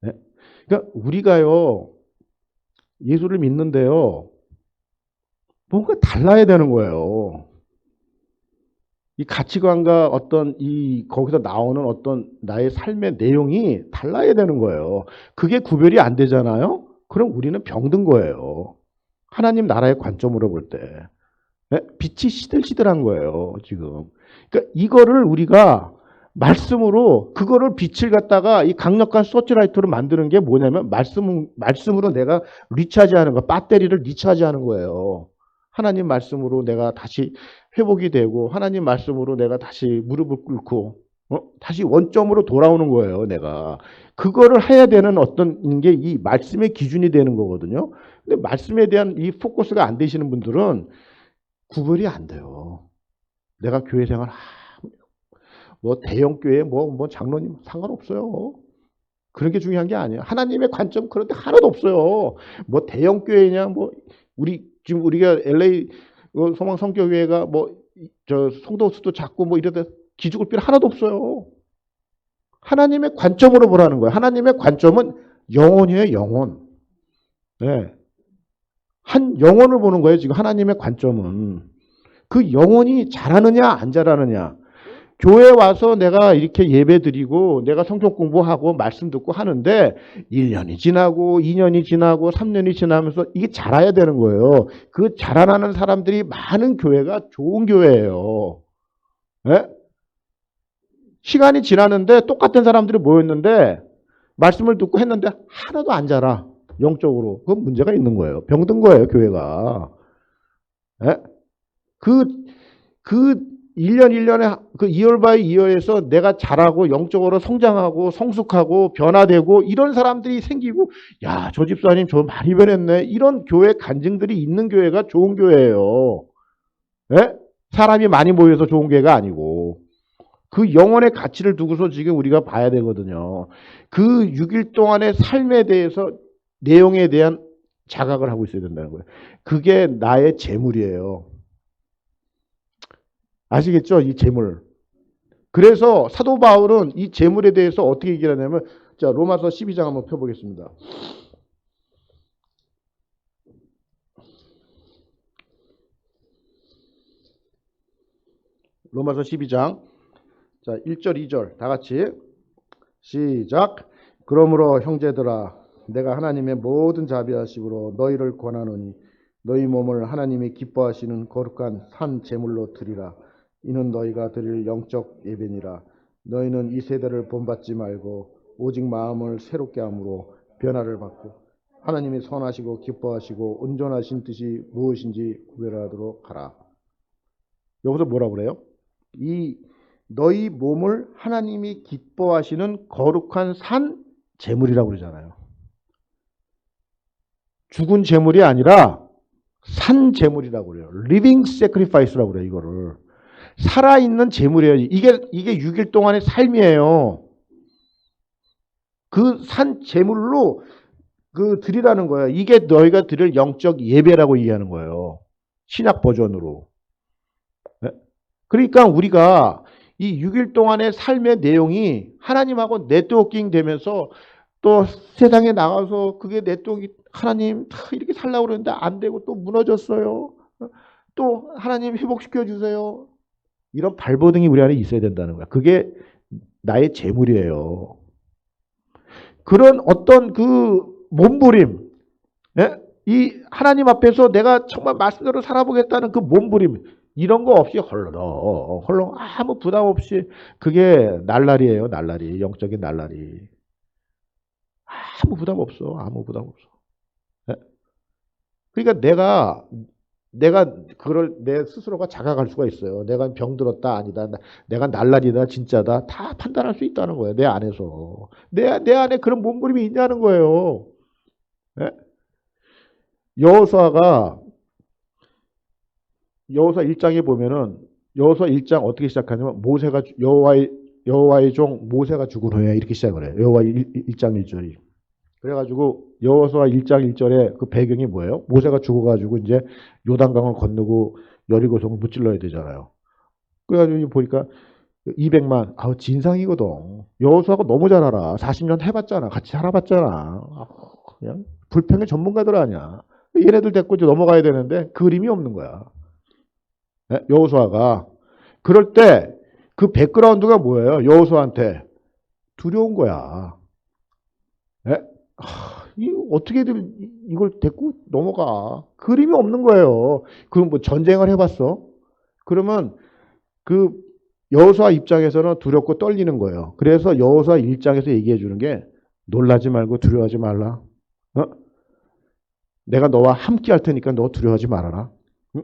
네? 그러니까 우리가요 예수를 믿는데요 뭔가 달라야 되는 거예요. 이 가치관과 어떤 거기서 나오는 어떤 나의 삶의 내용이 달라야 되는 거예요. 그게 구별이 안 되잖아요. 그럼 우리는 병든 거예요. 하나님 나라의 관점으로 볼 때. 빛이 시들시들한 거예요, 지금. 그러니까 이거를 우리가 말씀으로 그거를 빛을 갖다가 이 강력한 서치라이트로 만드는 게 뭐냐면 말씀으로 내가 리차지하는 거, 배터리를 리차지하는 거예요. 하나님 말씀으로 내가 다시 회복이 되고 하나님 말씀으로 내가 다시 무릎을 꿇고 다시 원점으로 돌아오는 거예요. 내가 그거를 해야 되는 어떤 게 이 말씀의 기준이 되는 거거든요. 근데 말씀에 대한 이 포커스가 안 되시는 분들은 구별이 안 돼요. 내가 교회 생활 뭐 대형 교회 뭐 장로님 상관없어요. 그런 게 중요한 게 아니에요. 하나님의 관점 그런 데 하나도 없어요. 뭐 대형 교회냐 뭐 지금 우리가 LA 소망 성교교회가 뭐 저 성도 수도 작고 뭐 이러다 기죽을 필요 하나도 없어요. 하나님의 관점으로 보라는 거예요. 하나님의 관점은 영혼이에요, 영혼. 네. 한 영혼을 보는 거예요, 지금 하나님의 관점은. 그 영혼이 잘하느냐, 안 잘하느냐. 교회 와서 내가 이렇게 예배 드리고 내가 성경 공부하고 말씀 듣고 하는데 1년이 지나고 2년이 지나고 3년이 지나면서 이게 자라야 되는 거예요. 그 자라나는 사람들이 많은 교회가 좋은 교회예요. 네? 시간이 지나는데 똑같은 사람들이 모였는데 말씀을 듣고 했는데 하나도 안 자라. 영적으로. 그건 문제가 있는 거예요. 병든 거예요, 교회가. 네? 그 1년 1년에 그 2월 바이 2월에서 내가 자라고 영적으로 성장하고 성숙하고 변화되고 이런 사람들이 생기고 야, 저 집사님 저 많이 변했네. 이런 교회 간증들이 있는 교회가 좋은 교회예요. 네? 사람이 많이 모여서 좋은 교회가 아니고. 그 영혼의 가치를 두고서 지금 우리가 봐야 되거든요. 그 6일 동안의 삶에 대해서 내용에 대한 자각을 하고 있어야 된다는 거예요. 그게 나의 재물이에요. 아시겠죠? 이 재물. 그래서 사도 바울은 이 재물에 대해서 어떻게 얘기를 하냐면 자, 로마서 12장 한번 펴보겠습니다. 로마서 12장 자, 1절, 2절 다 같이 시작. 그러므로 형제들아 내가 하나님의 모든 자비하심으로 너희를 권하노니 너희 몸을 하나님이 기뻐하시는 거룩한 산 제물로 드리라. 이는 너희가 드릴 영적 예배니라. 너희는 이 세대를 본받지 말고 오직 마음을 새롭게 함으로 변화를 받고 하나님이 선하시고 기뻐하시고 온전하신 뜻이 무엇인지 구별하도록 하라. 여기서 뭐라고 그래요? 이 너희 몸을 하나님이 기뻐하시는 거룩한 산 제물이라고 그러잖아요. 죽은 제물이 아니라 산 제물이라고 그래요. living sacrifice라고 그래요, 이거를. 살아있는 제물이에요. 이게 6일 동안의 삶이에요. 그 산 제물로 드리라는 거예요. 이게 너희가 드릴 영적 예배라고 얘기하는 거예요. 신약 버전으로. 그러니까 우리가 이 6일 동안의 삶의 내용이 하나님하고 네트워킹 되면서 또 세상에 나가서 그게 네트워킹 하나님 이렇게 살려고 그러는데 안 되고 또 무너졌어요. 또 하나님 회복시켜 주세요. 이런 발버둥이 우리 안에 있어야 된다는 거야. 그게 나의 재물이에요. 그런 어떤 그 몸부림, 예? 이 하나님 앞에서 내가 정말 말씀대로 살아보겠다는 그 몸부림 이런 거 없이 헐렁 아무 부담 없이 그게 날라리예요. 날라리. 영적인 날라리. 아무 부담 없어. 아무 부담 없어. 예? 그러니까 내가 그걸 내 스스로가 자각할 수가 있어요. 내가 병들었다 아니다. 내가 날라리다 진짜다. 다 판단할 수 있다는 거예요. 내 안에서. 내 안에 그런 몸부림이 있냐는 거예요. 예? 여호수아 1장에 보면은 여호수아 1장 어떻게 시작하냐면 모세가 여호와의 종 모세가 죽은 후에 이렇게 시작을 해요. 여호와 1장 1절이. 그래가지고 여호수아 1장 1절에 그 배경이 뭐예요? 모세가 죽어가지고 이제 요단강을 건너고 여리고성을 무찔러야 되잖아요. 그래가지고 보니까 200만 진상이거든. 여호수아가 너무 잘 알아. 40년 해봤잖아. 같이 살아봤잖아. 그냥 불평의 전문가들 아니야. 얘네들 데리고 이제 넘어가야 되는데 그림이 없는 거야. 여호수아가. 그럴 때 그 백그라운드가 뭐예요? 여호수아한테 두려운 거야. 어떻게든 이걸 데리고 넘어가. 그림이 없는 거예요. 그럼 뭐 전쟁을 해봤어? 그러면 그 여호수아 입장에서는 두렵고 떨리는 거예요. 그래서 여호수아 1장에서 얘기해 주는 게 놀라지 말고 두려워하지 말라. 내가 너와 함께 할 테니까 너 두려워하지 말아라.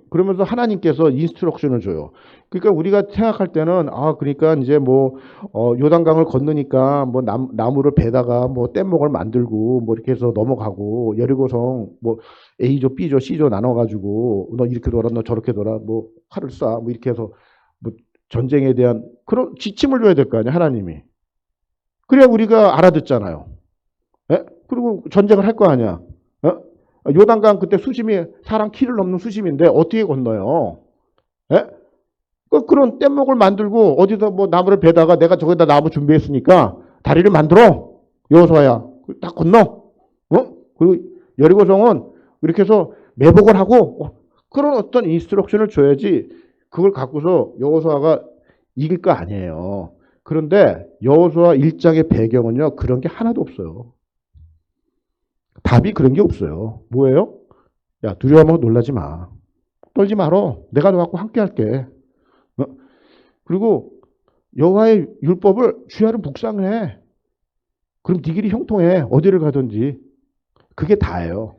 그러면서 하나님께서 인스트럭션을 줘요. 그러니까 우리가 생각할 때는 그러니까 이제 뭐 요단강을 건너니까 뭐 나무를 베다가 뭐 뗏목을 만들고 뭐 이렇게 해서 넘어가고 여리고성 뭐 A조, B조, C조 나눠 가지고 너 이렇게 돌아, 너 저렇게 돌아, 뭐 활을 쏴, 뭐 이렇게 해서 뭐 전쟁에 대한 그런 지침을 줘야 될 거 아니야, 하나님이. 그래야 우리가 알아듣잖아요. 예? 그리고 전쟁을 할 거 아니야. 요단강 그때 수심이 사람 키를 넘는 수심인데 어떻게 건너요? 예? 그런 뗏목을 만들고 어디서 뭐 나무를 베다가 내가 저기다 나무 준비했으니까 다리를 만들어. 여호수아야. 다 건너. 그리고 여리고성은 이렇게 해서 매복을 하고 그런 어떤 인스트럭션을 줘야지 그걸 갖고서 여호수아가 이길 거 아니에요. 그런데 여호수아 1장의 배경은요. 그런 게 하나도 없어요. 답이 그런 게 없어요. 뭐예요? 야, 두려워하면 놀라지 마. 떨지 말어. 내가 너하고 함께 할게. 그리고 여호와의 율법을 주야로 묵상해. 그럼 네 길이 형통해. 어디를 가든지. 그게 다예요.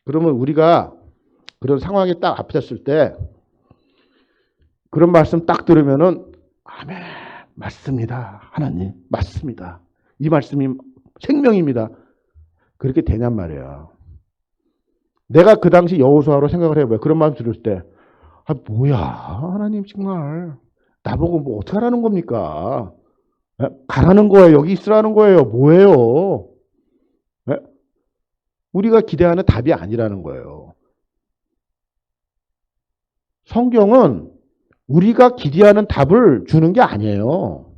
그러면 우리가 그런 상황에 딱 앞섰을 때 그런 말씀 딱 들으면은 아멘. 맞습니다. 하나님. 맞습니다. 이 말씀이 생명입니다. 그렇게 되냔 말이야. 내가 그 당시 여호수아로 생각을 해봐요. 그런 말씀 들을 때 뭐야 하나님 정말 나보고 뭐 어떻게 하라는 겁니까? 가라는 거예요. 여기 있으라는 거예요. 뭐예요? 우리가 기대하는 답이 아니라는 거예요. 성경은 우리가 기대하는 답을 주는 게 아니에요.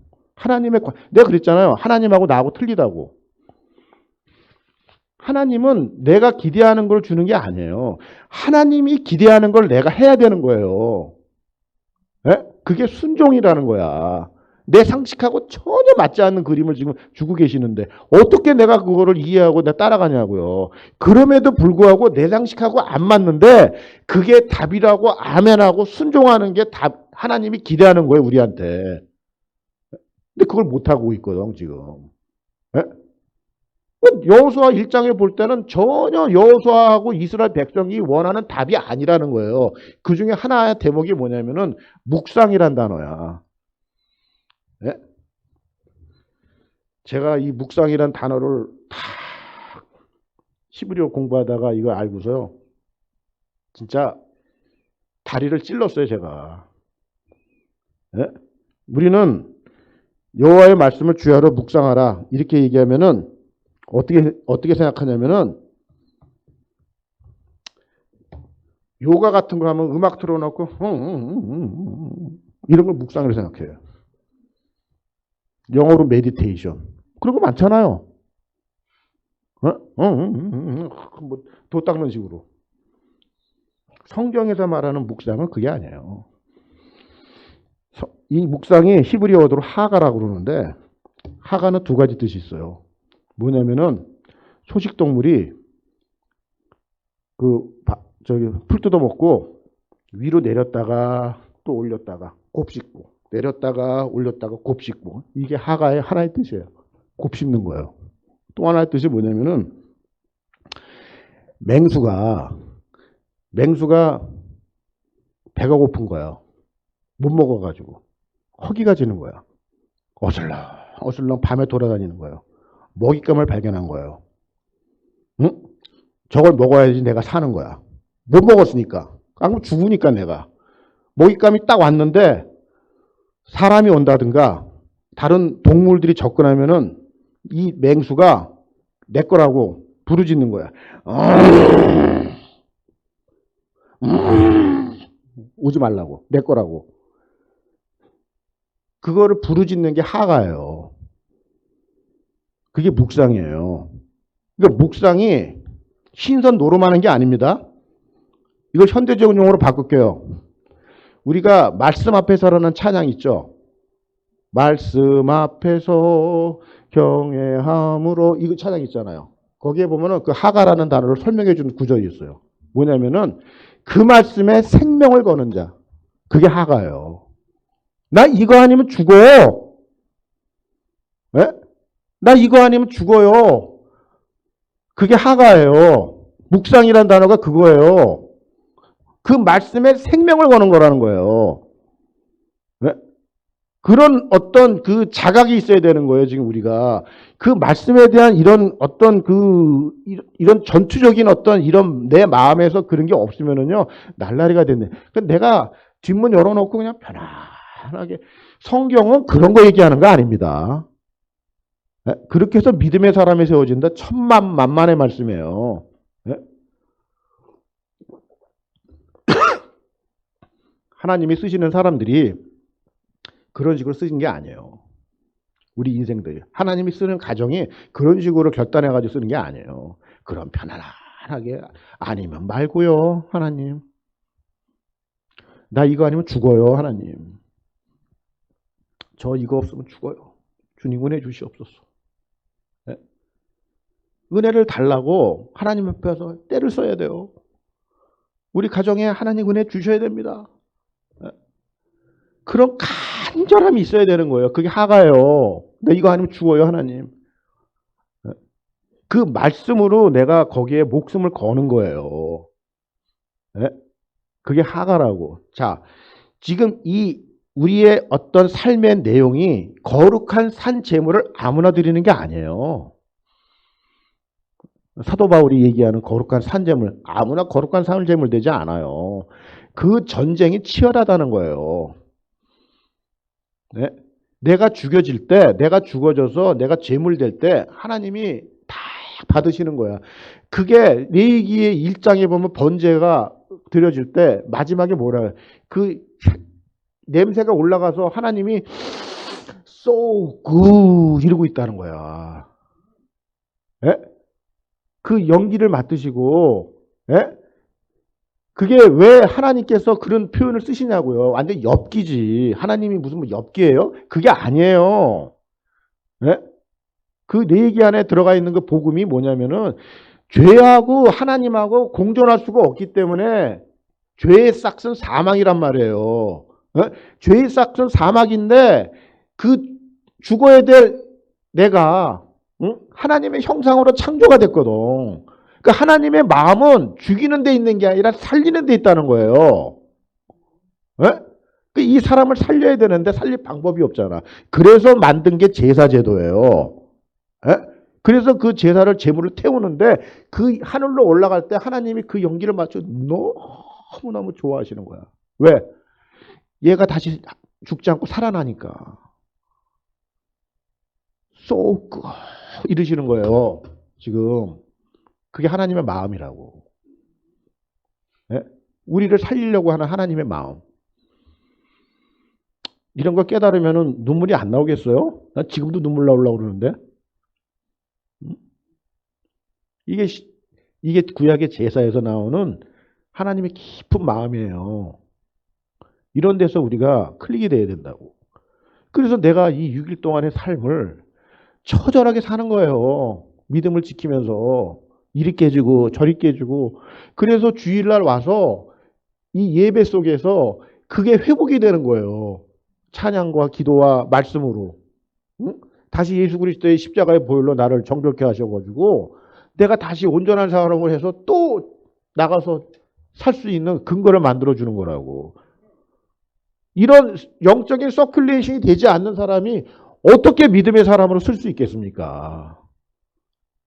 내가 그랬잖아요. 하나님하고 나하고 틀리다고. 하나님은 내가 기대하는 걸 주는 게 아니에요. 하나님이 기대하는 걸 내가 해야 되는 거예요. 그게 순종이라는 거야. 내 상식하고 전혀 맞지 않는 그림을 지금 주고 계시는데 어떻게 내가 그거를 이해하고 내가 따라가냐고요. 그럼에도 불구하고 내 상식하고 안 맞는데 그게 답이라고 아멘하고 순종하는 게 답, 하나님이 기대하는 거예요, 우리한테. 근데 그걸 못하고 있거든, 지금. 여호수아 1장에 볼 때는 전혀 여호수아하고 이스라엘 백성이 원하는 답이 아니라는 거예요. 그 중에 하나의 대목이 뭐냐면은 묵상이란 단어야. 네? 제가 이 묵상이란 단어를 다 히브리어 공부하다가 이거 알고서요. 진짜 다리를 찔렀어요, 제가. 네? 우리는 여호와의 말씀을 주야로 묵상하라. 이렇게 얘기하면은 어떻게 생각하냐면은 요가 같은 거 하면 음악 틀어놓고 이런 걸 묵상으로 생각해요. 영어로 메디테이션. 그런 거 많잖아요. 뭐 도 닦는 식으로. 성경에서 말하는 묵상은 그게 아니에요. 이 묵상이 히브리어로 하가라고 그러는데 하가는 두 가지 뜻이 있어요. 뭐냐면은 소식동물이 풀 뜯어먹고 위로 내렸다가 또 올렸다가 곱씹고 내렸다가 올렸다가 곱씹고 이게 하가의 하나의 뜻이에요. 곱씹는 거예요. 또 하나의 뜻이 뭐냐면은 맹수가 배가 고픈 거예요. 못 먹어가지고 허기가 지는 거야. 어슬렁 밤에 돌아다니는 거예요. 먹잇감을 발견한 거예요. 응? 저걸 먹어야지 내가 사는 거야. 못 먹었으니까. 그럼 죽으니까 내가. 먹잇감이 딱 왔는데 사람이 온다든가 다른 동물들이 접근하면은 이 맹수가 내 거라고 부르짖는 거야. 오지 말라고. 내 거라고. 그거를 부르짖는 게 하가예요. 그게 묵상이에요. 그러니까 묵상이 신선 노름하는 게 아닙니다. 이걸 현대적인 용어로 바꿀게요. 우리가 말씀 앞에서라는 찬양 있죠. 말씀 앞에서 경외함으로 이거 찬양 있잖아요. 거기에 보면은 그 하가라는 단어를 설명해 주는 구절이 있어요. 뭐냐면은 그 말씀에 생명을 거는 자. 그게 하가예요. 나 이거 아니면 죽어요. 네? 나 이거 아니면 죽어요. 그게 하가예요. 묵상이란 단어가 그거예요. 그 말씀에 생명을 거는 거라는 거예요. 네? 그런 어떤 그 자각이 있어야 되는 거예요, 지금 우리가. 그 말씀에 대한 이런 어떤 이런 전투적인 어떤 이런 내 마음에서 그런 게 없으면은요, 날라리가 됐네. 그러니까 내가 뒷문 열어놓고 그냥 편안하게. 성경은 그런 거 얘기하는 거 아닙니다. 그렇게 해서 믿음의 사람이 세워진다. 천만만만의 말씀이에요. 하나님이 쓰시는 사람들이 그런 식으로 쓰신 게 아니에요. 우리 인생들이. 하나님이 쓰는 가정이 그런 식으로 결단해가지고 쓰는 게 아니에요. 그럼 편안하게 아니면 말고요. 하나님. 나 이거 아니면 죽어요. 하나님. 저 이거 없으면 죽어요. 주님 은혜 주시옵소서. 은혜를 달라고 하나님 앞에서 때를 써야 돼요. 우리 가정에 하나님 은혜 주셔야 됩니다. 그런 간절함이 있어야 되는 거예요. 그게 하가요. 나 이거 아니면 죽어요, 하나님. 그 말씀으로 내가 거기에 목숨을 거는 거예요. 그게 하가라고. 자, 지금 이 우리의 어떤 삶의 내용이 거룩한 산 제물을 아무나 드리는 게 아니에요. 사도 바울이 얘기하는 거룩한 산 제물, 아무나 거룩한 산 제물 되지 않아요. 그 전쟁이 치열하다는 거예요. 내가 죽여질 때, 내가 죽어져서 내가 제물 될 때 하나님이 다 받으시는 거야. 그게 레위기의 1장에 보면 번제가 드려질 때 마지막에 뭐라 해요? 그 냄새가 올라가서 하나님이 so good 이러고 있다는 거야. 그 연기를 맡으시고, 그게 왜 하나님께서 그런 표현을 쓰시냐고요. 완전 엽기지. 하나님이 무슨 뭐 엽기예요? 그게 아니에요. 그 내 얘기 안에 들어가 있는 그 복음이 뭐냐면은 죄하고 하나님하고 공존할 수가 없기 때문에 죄의 싹은 사망이란 말이에요. 죄의 싹은 사망인데 그 죽어야 될 내가 하나님의 형상으로 창조가 됐거든. 그러니까 하나님의 마음은 죽이는 데 있는 게 아니라 살리는 데 있다는 거예요. 이 사람을 살려야 되는데 살릴 방법이 없잖아. 그래서 만든 게 제사제도예요. 그래서 그 제사를 제물을 태우는데 그 하늘로 올라갈 때 하나님이 그 연기를 맞춰 너무너무 좋아하시는 거야. 왜? 얘가 다시 죽지 않고 살아나니까. so good 이러시는 거예요. 지금. 그게 하나님의 마음이라고. 우리를 살리려고 하는 하나님의 마음. 이런 거 깨달으면 눈물이 안 나오겠어요? 난 지금도 눈물 나오려고 그러는데. 이게 구약의 제사에서 나오는 하나님의 깊은 마음이에요. 이런 데서 우리가 클릭이 돼야 된다고. 그래서 내가 이 6일 동안의 삶을 처절하게 사는 거예요. 믿음을 지키면서. 이리 깨지고 저리 깨지고. 그래서 주일날 와서 이 예배 속에서 그게 회복이 되는 거예요. 찬양과 기도와 말씀으로. 다시 예수 그리스도의 십자가의 보혈로 나를 정결케 하셔가지고 내가 다시 온전한 사람을 해서 또 나가서 살 수 있는 근거를 만들어주는 거라고. 이런 영적인 서큘레이션이 되지 않는 사람이 어떻게 믿음의 사람으로 쓸 수 있겠습니까?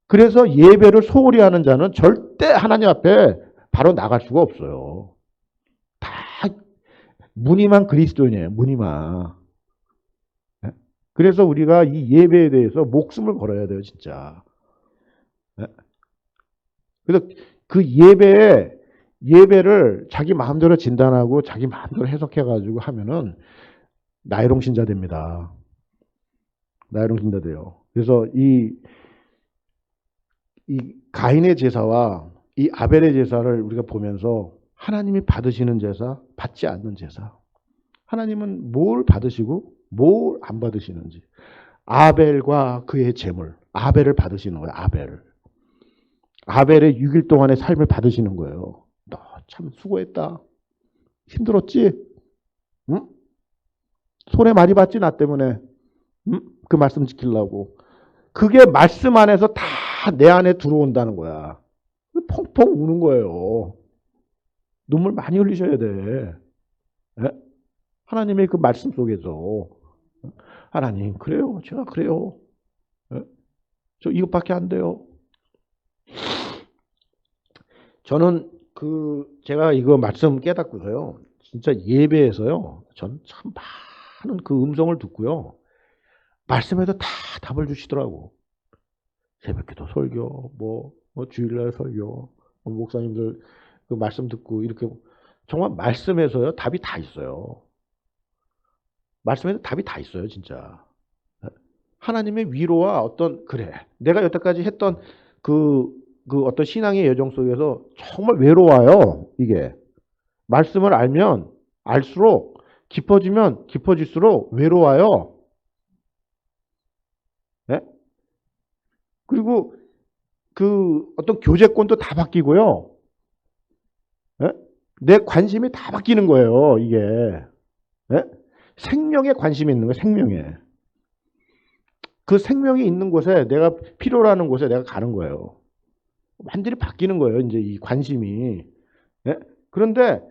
그래서 예배를 소홀히 하는 자는 절대 하나님 앞에 바로 나갈 수가 없어요. 다 무늬만 그리스도인이에요. 무늬만. 그래서 우리가 이 예배에 대해서 목숨을 걸어야 돼요. 진짜. 그래서 그 예배를 자기 마음대로 진단하고 자기 마음대로 해석해가지고 하면은 나이롱 신자 됩니다. 나이롱 신자 돼요. 그래서 이 가인의 제사와 이 아벨의 제사를 우리가 보면서 하나님이 받으시는 제사, 받지 않는 제사. 하나님은 뭘 받으시고 뭘 안 받으시는지. 아벨과 그의 제물. 아벨을 받으시는 거예요. 아벨의 6일 동안의 삶을 받으시는 거예요. 너 참 수고했다. 힘들었지? 응? 손해 많이 봤지 나 때문에. 응? 그 말씀 지키려고. 그게 말씀 안에서 다 내 안에 들어온다는 거야. 펑펑 우는 거예요. 눈물 많이 흘리셔야 돼. 하나님의 그 말씀 속에서. 하나님 그래요. 제가 그래요. 저 이것밖에 안 돼요. 저는 제가 이거 말씀 깨닫고서요. 진짜 예배에서요. 저는 참 하는 그 음성을 듣고요. 말씀에도 다 답을 주시더라고. 새벽기도 설교, 주일날 설교, 목사님들 그 말씀 듣고 이렇게 정말 말씀에서요 답이 다 있어요. 말씀에도 답이 다 있어요, 진짜. 하나님의 위로와 어떤 그래 내가 여태까지 했던 그 어떤 신앙의 여정 속에서 정말 외로워요. 이게 말씀을 알면 알수록 깊어지면 깊어질수록 외로워요. 네? 그리고 그 어떤 교제권도 다 바뀌고요. 네? 내 관심이 다 바뀌는 거예요. 이게 네? 생명에 관심이 있는 거예요. 생명에. 그 생명이 있는 곳에 내가 필요로 하는 곳에 내가 가는 거예요. 완전히 바뀌는 거예요. 이제 이 관심이. 예? 그런데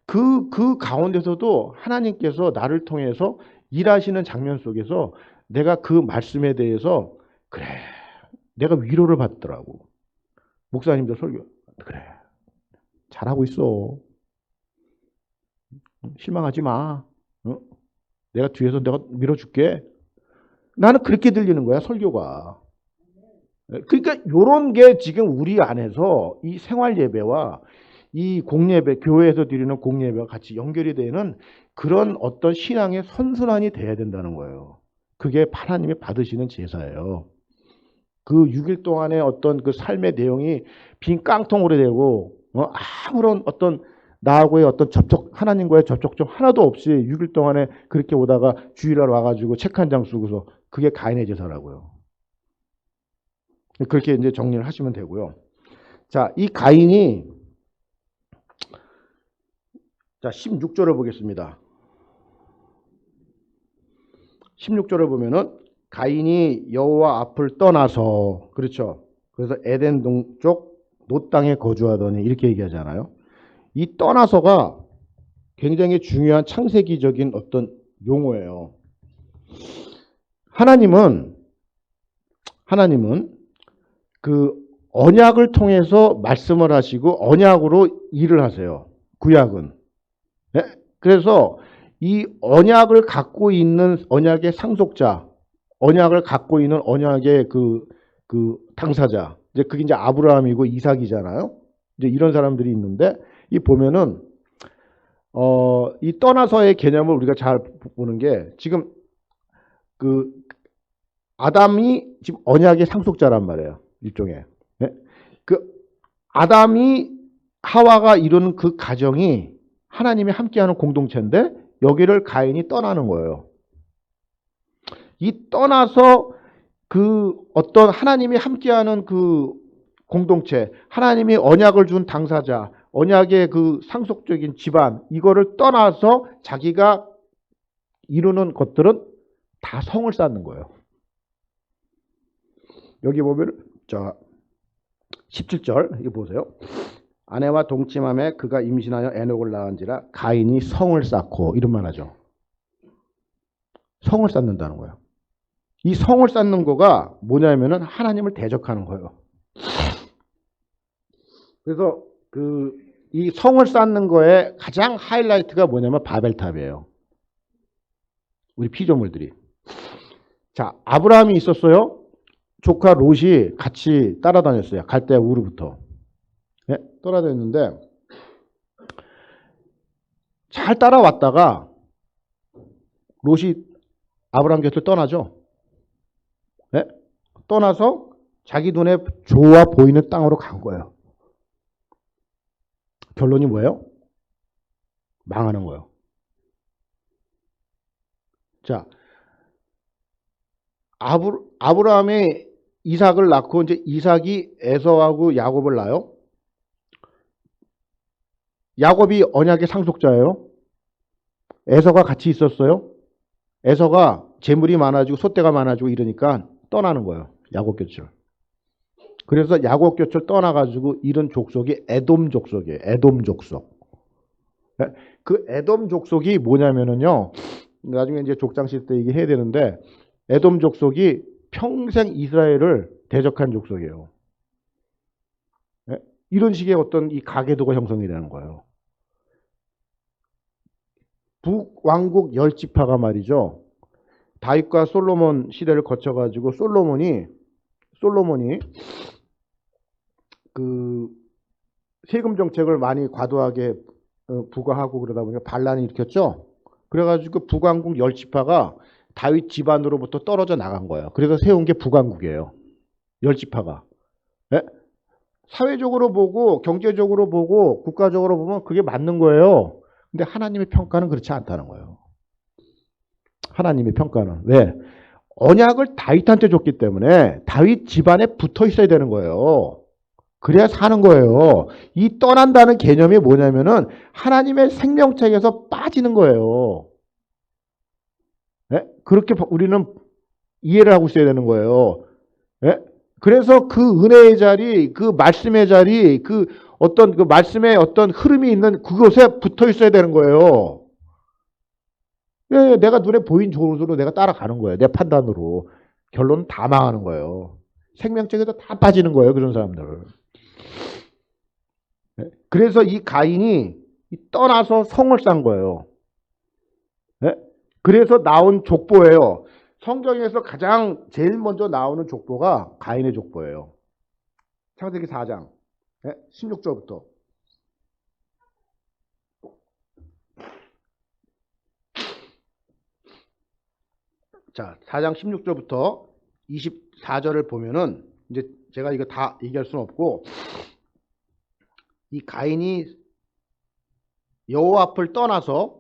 그 가운데서도 하나님께서 나를 통해서 일하시는 장면 속에서 내가 그 말씀에 대해서 그래 내가 위로를 받더라고. 목사님도 설교 그래 잘하고 있어. 실망하지 마. 내가 뒤에서 내가 밀어줄게. 나는 그렇게 들리는 거야 설교가. 그러니까 이런 게 지금 우리 안에서 이 생활 예배와 이 공예배, 교회에서 드리는 공예배와 같이 연결이 되는 그런 어떤 신앙의 선순환이 돼야 된다는 거예요. 그게 하나님이 받으시는 제사예요. 그 6일 동안의 어떤 그 삶의 내용이 빈 깡통으로 되고 아무런 어떤 나하고의 어떤 하나님과의 접촉점 하나도 없이 6일 동안에 그렇게 오다가 주일날 와가지고 책 한 장 쓰고서 그게 가인의 제사라고요. 그렇게 이제 정리를 하시면 되고요. 자, 이 가인이 자, 16절을 보겠습니다. 16절을 보면은 가인이 여호와 앞을 떠나서 그렇죠. 그래서 에덴 동쪽 놋 땅에 거주하더니 이렇게 얘기하잖아요. 이 떠나서가 굉장히 중요한 창세기적인 어떤 용어예요. 하나님은 그 언약을 통해서 말씀을 하시고 언약으로 일을 하세요. 구약은. 네? 그래서 이 언약을 갖고 있는 언약의 상속자, 언약을 갖고 있는 언약의 그 당사자, 이제 그게 이제 아브라함이고 이삭이잖아요. 이제 이런 사람들이 있는데 이 보면은 이 떠나서의 개념을 우리가 잘 보는 게 지금 그 아담이 지금 언약의 상속자란 말이에요. 일종의. 네? 그 아담이 하와가 이루는 그 가정이 하나님이 함께하는 공동체인데 여기를 가인이 떠나는 거예요. 이 떠나서 그 어떤 하나님이 함께하는 그 공동체, 하나님이 언약을 준 당사자, 언약의 그 상속적인 집안, 이거를 떠나서 자기가 이루는 것들은 다 성을 쌓는 거예요. 여기 보면 자 17절 이거 보세요. 아내와 동침함에 그가 임신하여 에녹을 낳은지라 가인이 성을 쌓고 이런 말 하죠. 성을 쌓는다는 거예요. 이 성을 쌓는 거가 뭐냐면은 하나님을 대적하는 거예요. 그래서 이 성을 쌓는 거에 가장 하이라이트가 뭐냐면 바벨탑이에요. 우리 피조물들이. 자, 아브라함이 있었어요. 조카 롯이 같이 따라다녔어요. 갈대아 우르부터. 네? 따라다녔는데 잘 따라왔다가 롯이 아브라함 곁을 떠나죠. 네? 떠나서 자기 눈에 좋아 보이는 땅으로 간 거예요. 결론이 뭐예요? 망하는 거예요. 자, 아브라함이 이삭을 낳고 이제 이삭이 에서하고 야곱을 낳아요. 야곱이 언약의 상속자예요. 에서가 같이 있었어요. 에서가 재물이 많아지고 소떼가 많아지고 이러니까 떠나는 거예요. 야곱 곁을. 그래서 야곱 곁을 떠나가지고 이런 족속이 에돔 족속이에요. 에돔 족속. 그 에돔 족속이 뭐냐면은요. 나중에 이제 족장실 때 얘기해야 되는데 에돔 족속이 평생 이스라엘을 대적한 족속이에요. 이런 식의 어떤 이 가계도가 형성이 되는 거예요. 북왕국 열지파가 말이죠. 다윗과 솔로몬 시대를 거쳐가지고 솔로몬이 그 세금 정책을 많이 과도하게 부과하고 그러다 보니까 반란이 일으켰죠. 그래가지고 북왕국 열지파가 다윗 집안으로부터 떨어져 나간 거예요. 그래서 세운 게 북왕국이에요. 열지파가. 예? 사회적으로 보고 경제적으로 보고 국가적으로 보면 그게 맞는 거예요. 근데 하나님의 평가는 그렇지 않다는 거예요. 하나님의 평가는. 왜? 언약을 다윗한테 줬기 때문에 다윗 집안에 붙어 있어야 되는 거예요. 그래야 사는 거예요. 이 떠난다는 개념이 뭐냐면은 하나님의 생명책에서 빠지는 거예요. 예? 그렇게 우리는 이해를 하고 있어야 되는 거예요. 예? 그래서 그 은혜의 자리, 그 말씀의 자리, 그 어떤 그 말씀의 어떤 흐름이 있는 그곳에 붙어 있어야 되는 거예요. 예, 내가 눈에 보인 쪽으로 내가 따라가는 거예요. 내 판단으로. 결론은 다 망하는 거예요. 생명책에서 다 빠지는 거예요. 그런 사람들. 예? 그래서 이 가인이 떠나서 성을 쌓은 거예요. 예? 그래서 나온 족보예요. 성경에서 가장 제일 먼저 나오는 족보가 가인의 족보예요. 창세기 4장 16절부터. 자, 4장 16절부터 24절을 보면은 이제 제가 이거 다 얘기할 수는 없고 이 가인이 여호와 앞을 떠나서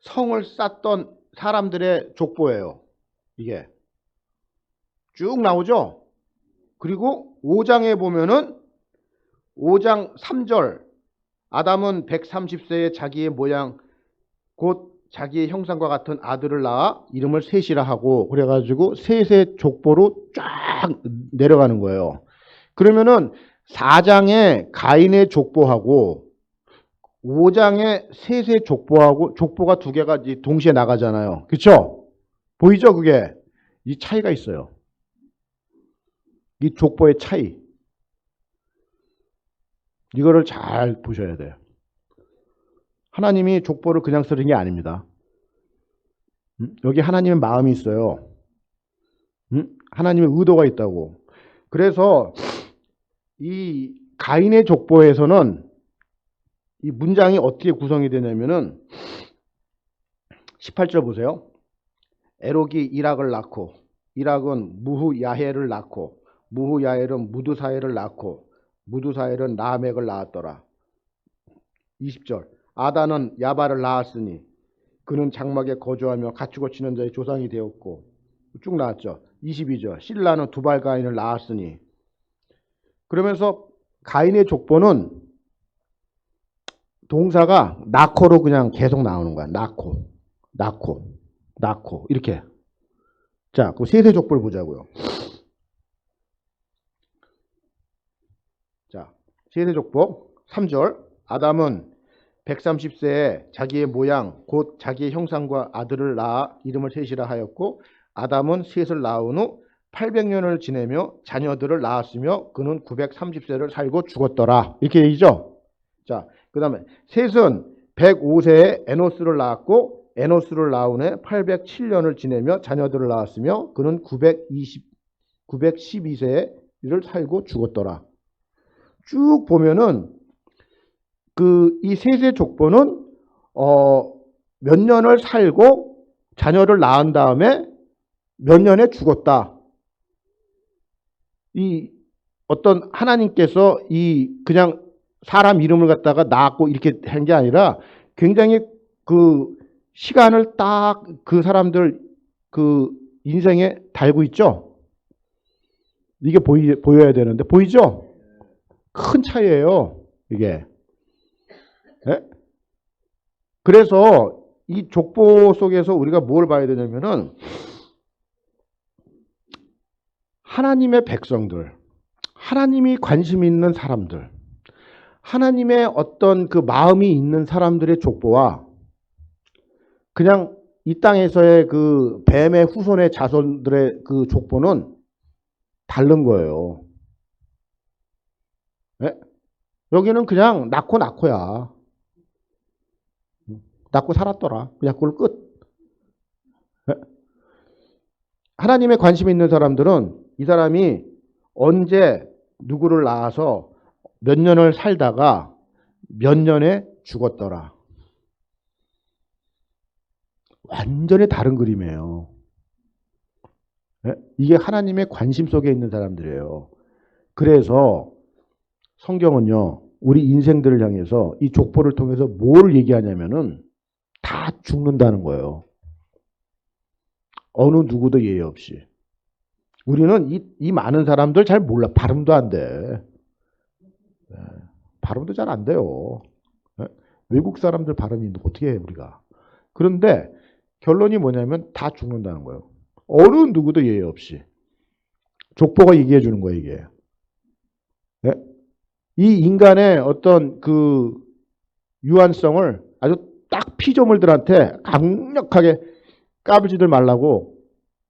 성을 쌓던 사람들의 족보예요. 이게 쭉 나오죠. 그리고 5장에 보면은 5장 3절 아담은 130세에 자기의 모양 곧 자기의 형상과 같은 아들을 낳아 이름을 셋이라 하고 그래가지고 셋의 족보로 쫙 내려가는 거예요. 그러면은 4장에 가인의 족보하고 5장에 셋의 족보하고 족보가 두 개가 동시에 나가잖아요. 그렇죠? 보이죠? 그게 이 차이가 있어요. 이 족보의 차이. 이거를 잘 보셔야 돼요. 하나님이 족보를 그냥 쓰는 게 아닙니다. 여기 하나님의 마음이 있어요. 하나님의 의도가 있다고. 그래서 이 가인의 족보에서는 이 문장이 어떻게 구성이 되냐면은 18절 보세요. 에록이 이락을 낳고 이락은 무후야헬을 낳고 무후야헬은 무드사엘을 낳고 무드사엘은 라멕을 낳았더라. 20절 아다는 야발을 낳았으니 그는 장막에 거주하며 갖추고 치는 자의 조상이 되었고 쭉 나왔죠. 22절 실라는 두발 가인을 낳았으니 그러면서 가인의 족보는 동사가 낳고로 그냥 계속 나오는 거야. 낳고 이렇게. 자, 그 세세 족보를 보자고요. 자, 세세 족보 3절 아담은 130세에 자기의 모양 곧 자기의 형상과 아들을 낳아 이름을 셋이라 하였고 아담은 셋을 낳은 후 800년을 지내며 자녀들을 낳았으며 그는 930세를 살고 죽었더라. 이렇게 얘기죠. 자, 그 다음에 셋은 105세에 에노스를 낳았고 에노스를 낳은 해 807년을 지내며 자녀들을 낳았으며 그는 912세를 살고 죽었더라. 쭉 보면은 이 셋의 족보는 몇 년을 살고 자녀를 낳은 다음에 몇 년에 죽었다. 이 어떤 하나님께서 이 그냥 사람 이름을 갖다가 낳았고 이렇게 한 게 아니라 굉장히 그 시간을 딱 그 사람들 그 인생에 달고 있죠. 이게 보여야 되는데 보이죠? 큰 차이예요. 이게. 네? 그래서 이 족보 속에서 우리가 뭘 봐야 되냐면은 하나님의 백성들, 하나님이 관심 있는 사람들, 하나님의 어떤 그 마음이 있는 사람들의 족보와 그냥 이 땅에서의 그 뱀의 후손의 자손들의 그 족보는 다른 거예요. 네? 여기는 그냥 낳고야. 낳고 살았더라. 그냥 그걸 끝. 하나님의 관심이 있는 사람들은 이 사람이 언제 누구를 낳아서 몇 년을 살다가 몇 년에 죽었더라. 완전히 다른 그림이에요. 이게 하나님의 관심 속에 있는 사람들이에요. 그래서 성경은요, 우리 인생들을 향해서 이 족보를 통해서 뭘 얘기하냐면은 다 죽는다는 거예요. 어느 누구도 예외 없이. 우리는 이 많은 사람들 잘 몰라. 발음도 안 돼. 발음도 잘 안 돼요. 외국 사람들 발음이 어떻게 해, 우리가. 그런데 결론이 뭐냐면 다 죽는다는 거예요. 어느 누구도 예외 없이. 족보가 얘기해 주는 거예요, 이게. 네? 이 인간의 어떤 그 유한성을 아주 딱 피조물들한테 강력하게 까불지들 말라고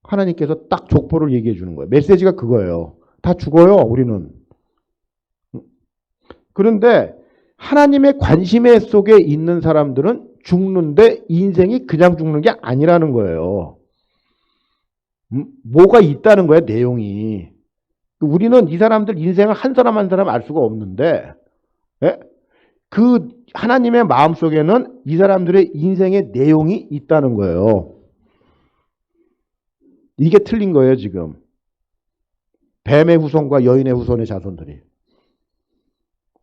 하나님께서 딱 족보를 얘기해 주는 거예요. 메시지가 그거예요. 다 죽어요, 우리는. 그런데 하나님의 관심의 속에 있는 사람들은 죽는데 인생이 그냥 죽는 게 아니라는 거예요. 뭐가 있다는 거예요, 내용이. 우리는 이 사람들 인생을 한 사람 한 사람 알 수가 없는데, 그 하나님의 마음속에는 이 사람들의 인생의 내용이 있다는 거예요. 이게 틀린 거예요, 지금. 뱀의 후손과 여인의 후손의 자손들이.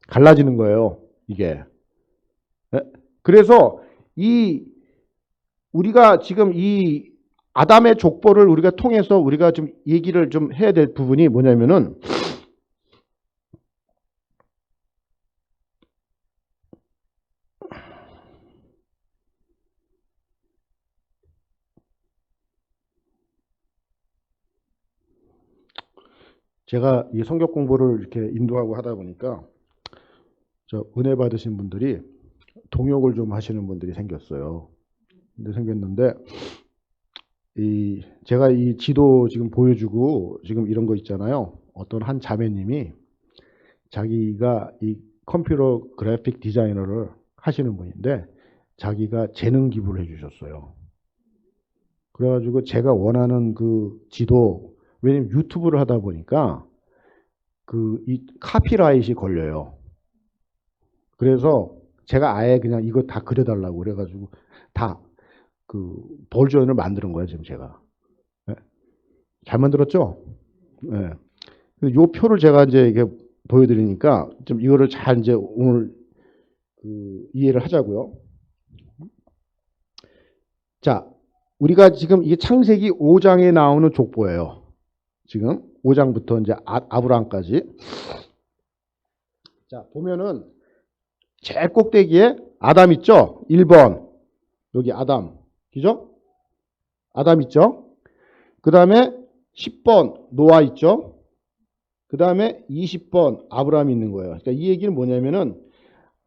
갈라지는 거예요, 이게. 그래서 우리가 지금 이 아담의 족보를 우리가 통해서 우리가 좀 얘기를 좀 해야 될 부분이 뭐냐면은, 제가 이 성경 공부를 이렇게 인도하고 하다 보니까 은혜 받으신 분들이 동역을 좀 하시는 분들이 생겼어요. 근데 생겼는데 제가 이 지도 지금 보여주고 지금 이런 거 있잖아요. 어떤 한 자매님이 자기가 이 컴퓨터 그래픽 디자이너를 하시는 분인데 자기가 재능 기부를 해주셨어요. 그래가지고 제가 원하는 그 지도, 왜냐면 유튜브를 하다 보니까 이 카피라이트이 걸려요. 그래서 제가 아예 그냥 이거 다 그려달라고 그래가지고 다 버전을 만드는 거예요, 지금 제가. 네? 잘 만들었죠? 네. 요 표를 제가 이제 이게 보여드리니까 좀 이거를 잘 이제 오늘 이해를 하자고요. 자, 우리가 지금 이게 창세기 5장에 나오는 족보예요. 지금 5장부터 이제 아브라함까지. 자, 보면은 제일 꼭대기에 아담 있죠? 1번. 여기 아담. 그죠? 아담 있죠? 그 다음에 10번 노아 있죠? 그 다음에 20번 아브라함이 있는 거예요. 그러니까 이 얘기는 뭐냐면은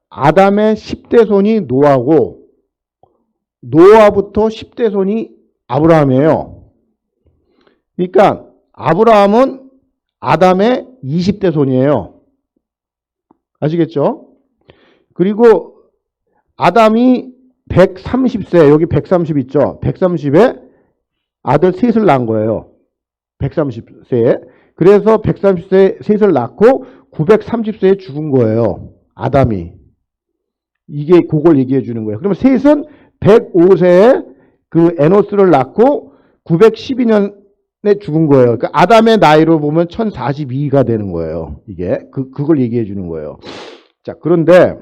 아담의 10대 손이 노아고 노아부터 10대 손이 아브라함이에요. 그러니까 아브라함은 아담의 20대 손이에요. 아시겠죠? 그리고 아담이 130세, 여기 130 있죠? 130에 아들 셋을 낳은 거예요. 130세에. 그래서 130세에 셋을 낳고 930세에 죽은 거예요. 아담이. 이게 그걸 얘기해 주는 거예요. 그러면 셋은 105세에 그 에노스를 낳고 912년에 죽은 거예요. 그러니까 아담의 나이로 보면 1042가 되는 거예요. 이게. 그걸 얘기해 주는 거예요. 자, 그런데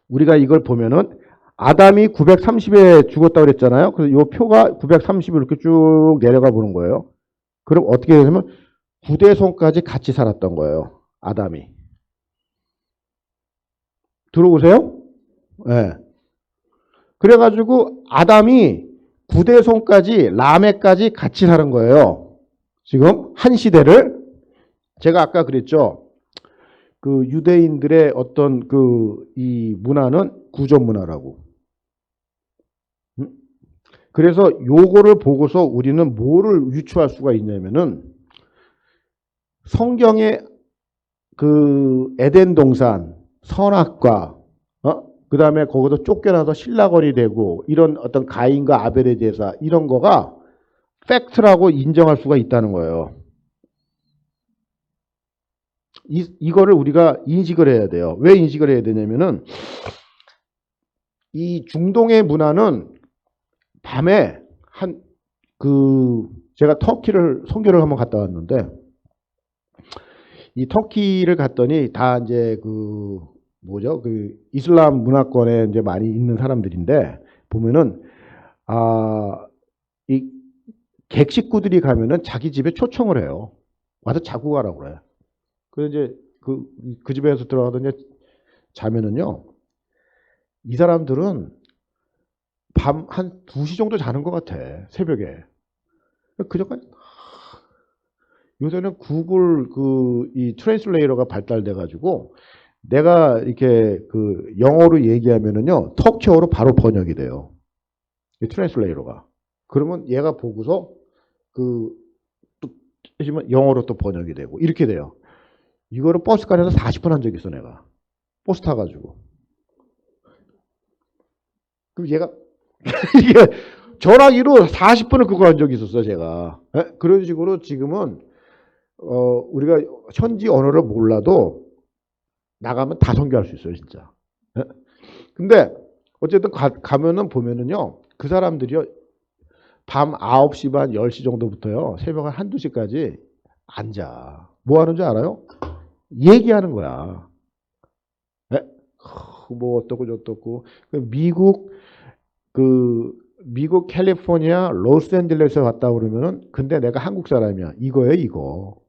우리가 이걸 보면은 아담이 930에 죽었다고 그랬잖아요. 그래서 이 표가 930을 이렇게 쭉 내려가 보는 거예요. 그럼 어떻게 되냐면 구대손까지 같이 살았던 거예요. 아담이. 들어오세요? 네. 그래가지고 아담이 구대손까지 라멕까지 같이 사는 거예요. 지금 한 시대를. 제가 아까 그랬죠. 그 유대인들의 어떤 이 문화는 구전 문화라고. 그래서 요거를 보고서 우리는 뭐를 유추할 수가 있냐면은 성경의 그 에덴 동산, 선악과, 그 다음에 거기서 쫓겨나서 신라거리 되고 이런 어떤 가인과 아벨의 제사 이런 거가 팩트라고 인정할 수가 있다는 거예요. 이거를 우리가 인식을 해야 돼요. 왜 인식을 해야 되냐면은 이 중동의 문화는 밤에 제가 터키를 선교를 한번 갔다 왔는데 이 터키를 갔더니 다 이제 이슬람 문화권에 이제 많이 있는 사람들인데 보면은 이 객 식구들이 가면은 자기 집에 초청을 해요. 와서 자고 가라고 그래. 그래서 이제 그 집에서 들어가더니 자면은요. 이 사람들은 밤 한 2시 정도 자는 것 같아. 새벽에. 그저까지 요새는 구글 이 트랜슬레이터가 발달돼 가지고 내가 이렇게 영어로 얘기하면은요. 터키어로 바로 번역이 돼요. 이 트랜슬레이터가. 그러면 얘가 보고서 영어로 또 번역이 되고 이렇게 돼요. 이거를 버스까지서 40분 한 적이 있어 내가. 버스 타가지고. 그럼 얘가 이게 전화기로 40분을 그거 한 적이 있었어 제가. 그런 식으로 지금은 우리가 현지 언어를 몰라도 나가면 다 선교할 수 있어요 진짜. 근데 어쨌든 가면은 보면은요 그 사람들이요 밤 9시 반 10시 정도부터요 새벽 한 2시까지 앉아. 뭐 하는 줄 알아요? 얘기하는 거야. 뭐 어떻고 저떻고. 미국 캘리포니아 로스앤젤레스에 갔다 그러면은 근데 내가 한국 사람이야. 이거예요 이거.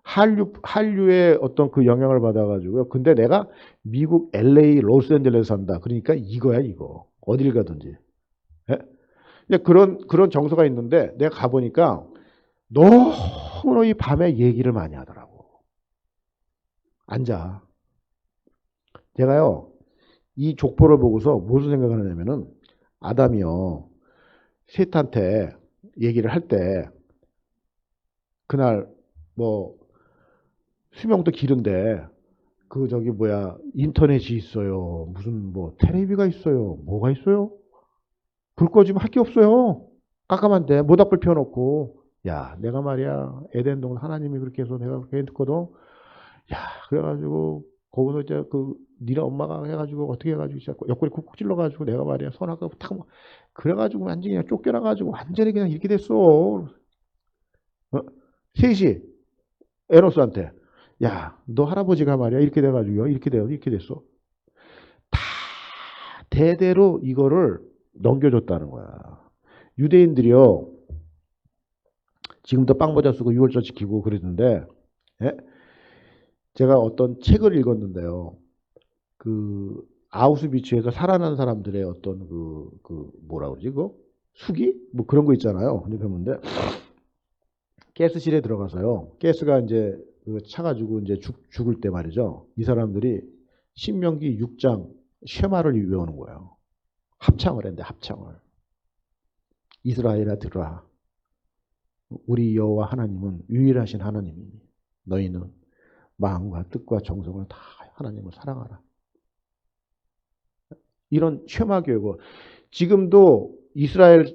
한류의 어떤 그 영향을 받아가지고요. 근데 내가 미국 LA 로스앤젤레스 산다. 그러니까 이거야 이거. 어딜 가든지. 그런 정서가 있는데 내가 가보니까 너무 이 밤에 얘기를 많이 하더라고. 앉아. 제가요 이 족보를 보고서 무슨 생각을 하냐면은 아담이요 셋한테 얘기를 할 때 그날 뭐 수명도 기른데 인터넷이 있어요. 무슨 뭐 텔레비가 있어요. 뭐가 있어요? 불 꺼지면 할 게 없어요. 깜깜한데 모닥불 피워놓고 야 내가 말이야 에덴동 하나님이 그렇게 해서 내가 그렇게 했거든. 야 그래가지고 거기서 이제 니네 엄마가 해가지고 어떻게 해가지고 옆구리 쿡쿡 찔러가지고 내가 말이야 손아까 탁 그래가지고 완전히 그냥 쫓겨나가지고 완전히 그냥 이렇게 됐어. 셋이 에노스한테 야 너 할아버지가 말이야 이렇게 돼가지고 이렇게 됐어. 다 대대로 이거를 넘겨줬다는 거야. 유대인들이요 지금도 빵 모자 쓰고 유월절 지키고 그러는데 제가 어떤 책을 읽었는데요. 아우슈비츠에서 살아난 사람들의 어떤 뭐라 그러지 수기? 뭐 그런 거 있잖아요. 근데 그런데 가스실에 들어가서요. 가스가 이제 차가지고 이제 죽을 때 말이죠. 이 사람들이 신명기 6장 쉐마를 외우는 거예요. 합창을 했는데 합창을. 이스라엘아 들으라. 우리 여호와 하나님은 유일하신 하나님이니 너희는 마음과 뜻과 정성을 다 하나님을 사랑하라. 이런 쉐마 교육을 지금도 이스라엘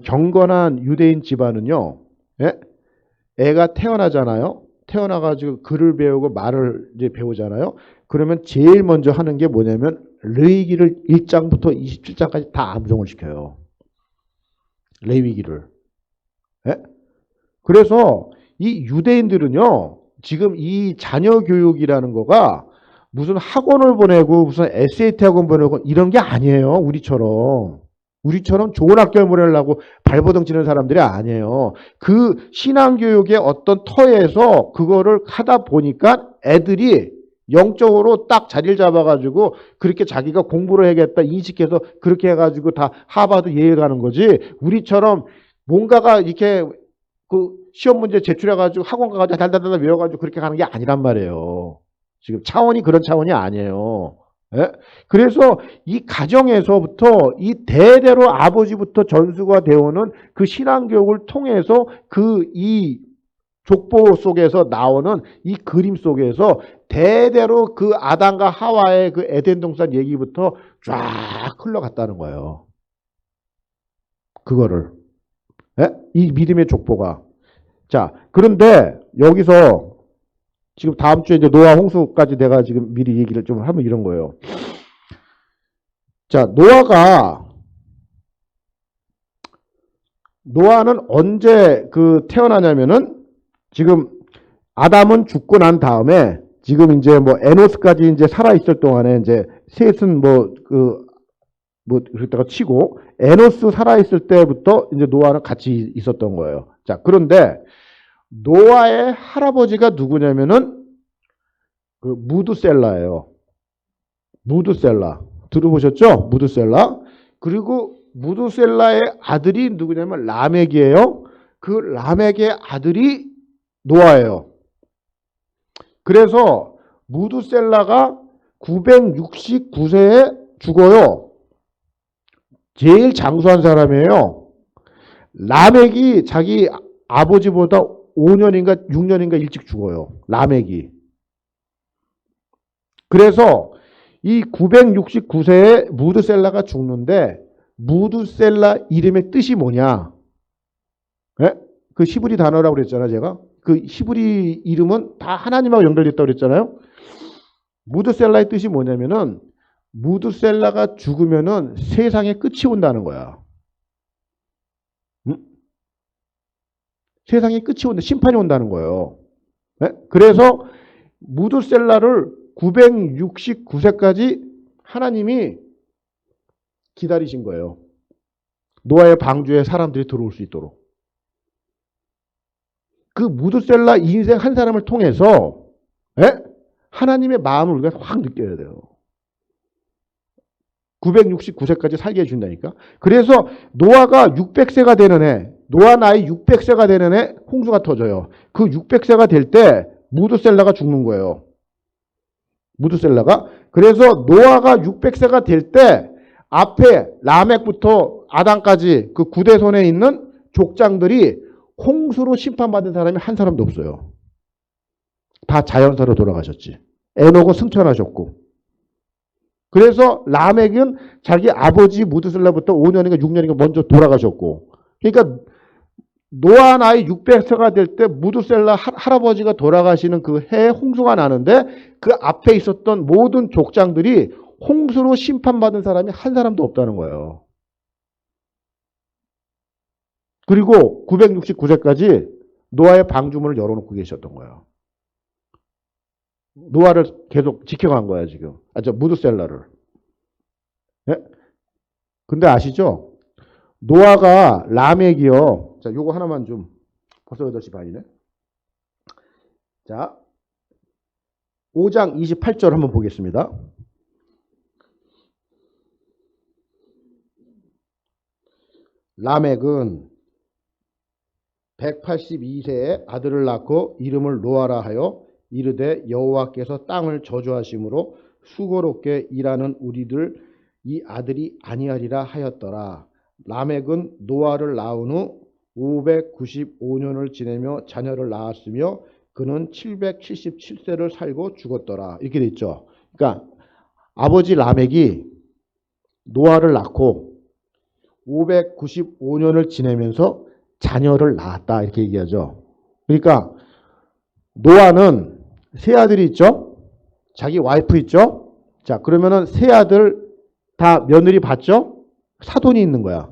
경건한 유대인 집안은요. 애가 태어나잖아요. 태어나가지고 글을 배우고 말을 이제 배우잖아요. 그러면 제일 먼저 하는 게 뭐냐면 레위기를 1장부터 27장까지 다 암송을 시켜요. 레위기를. 그래서 이 유대인들은요. 지금 이 자녀 교육이라는 거가 무슨 학원을 보내고 무슨 SAT 학원 보내고 이런 게 아니에요. 우리처럼 좋은 학교를 보내려고 발버둥 치는 사람들이 아니에요. 그 신앙교육의 어떤 터에서 그거를 하다 보니까 애들이 영적으로 딱 자리를 잡아가지고 그렇게 자기가 공부를 해야겠다 인식해서 그렇게 해가지고 다 하버드 예일 가는 거지. 우리처럼 뭔가가 이렇게 시험 문제 제출해가지고 학원 가가지고 달달달 외워가지고 그렇게 가는 게 아니란 말이에요. 지금 차원이 그런 차원이 아니에요. 그래서 이 가정에서부터 이 대대로 아버지부터 전수가 되어오는 그 신앙교육을 통해서 이 족보 속에서 나오는 이 그림 속에서 대대로 그 아담과 하와의 그 에덴 동산 얘기부터 쫙 흘러갔다는 거예요. 그거를. 예? 이 믿음의 족보가. 자, 그런데 여기서 지금 다음 주에 이제 노아 홍수까지 내가 지금 미리 얘기를 좀 하면 이런 거예요. 자, 노아는 언제 그 태어나냐면은 지금 아담은 죽고 난 다음에 지금 이제 뭐 에노스까지 이제 살아있을 동안에 이제 셋은 그랬다가 치고 에노스 살아있을 때부터 이제 노아는 같이 있었던 거예요. 자, 그런데 노아의 할아버지가 누구냐면은 그 무드셀라예요. 무드셀라. 들어보셨죠? 무드셀라. 그리고 무드셀라의 아들이 누구냐면 라멕이에요. 그 라멕의 아들이 노아예요. 그래서 무드셀라가 969세에 죽어요. 제일 장수한 사람이에요. 라멕이 자기 아버지보다 5년인가 6년인가 일찍 죽어요. 라멕이. 그래서 이 969세에 무드셀라가 죽는데 무드셀라 이름의 뜻이 뭐냐? 네? 그 히브리 단어라고 그랬잖아요, 제가. 그 히브리 이름은 다 하나님하고 연결됐다고 그랬잖아요. 무드셀라의 뜻이 뭐냐면은 무드셀라가 죽으면은 세상에 끝이 온다는 거야. 응? 세상에 끝이 온다, 심판이 온다는 거예요. 네? 그래서 무드셀라를 969세까지 하나님이 기다리신 거예요. 노아의 방주에 사람들이 들어올 수 있도록. 그 무드셀라 인생 한 사람을 통해서 하나님의 마음을 우리가 확 느껴야 돼요. 969세까지 살게 해준다니까. 그래서 노아가 600세가 되는 해, 노아 나이 600세가 되는 해 홍수가 터져요. 그 600세가 될 때 무드셀라가 죽는 거예요. 무드셀라가. 그래서 노아가 600세가 될 때 앞에 라멕부터 아담까지 그 구대손에 있는 족장들이 홍수로 심판받은 사람이 한 사람도 없어요. 다 자연사로 돌아가셨지. 에녹은 승천하셨고. 그래서 라멕은 자기 아버지 무드셀라부터 5년인가 6년인가 먼저 돌아가셨고. 그러니까 노아 나이 600세가 될 때 무드셀라 할아버지가 돌아가시는 그 해에 홍수가 나는데 그 앞에 있었던 모든 족장들이 홍수로 심판받은 사람이 한 사람도 없다는 거예요. 그리고 969세까지 노아의 방주문을 열어놓고 계셨던 거예요. 노아를 계속 지켜간 거야, 지금. 무드셀라를. 예? 근데 아시죠? 노아가 라멕이요. 자, 요거 하나만 좀, 벌써 8시 반이네. 자, 5장 28절 한번 보겠습니다. 라멕은 182세에 아들을 낳고 이름을 노아라 하여 이르되 여호와께서 땅을 저주하심으로 수고롭게 일하는 우리들 이 아들이 아니하리라 하였더라. 라멕은 노아를 낳은 후 595년을 지내며 자녀를 낳았으며 그는 777세를 살고 죽었더라. 이렇게 돼 있죠. 그러니까 아버지 라멕이 노아를 낳고 595년을 지내면서 자녀를 낳았다. 이렇게 얘기하죠. 그러니까 노아는 세 아들이 있죠. 자기 와이프 있죠. 자, 그러면은 세 아들 다 며느리 봤죠. 사돈이 있는 거야.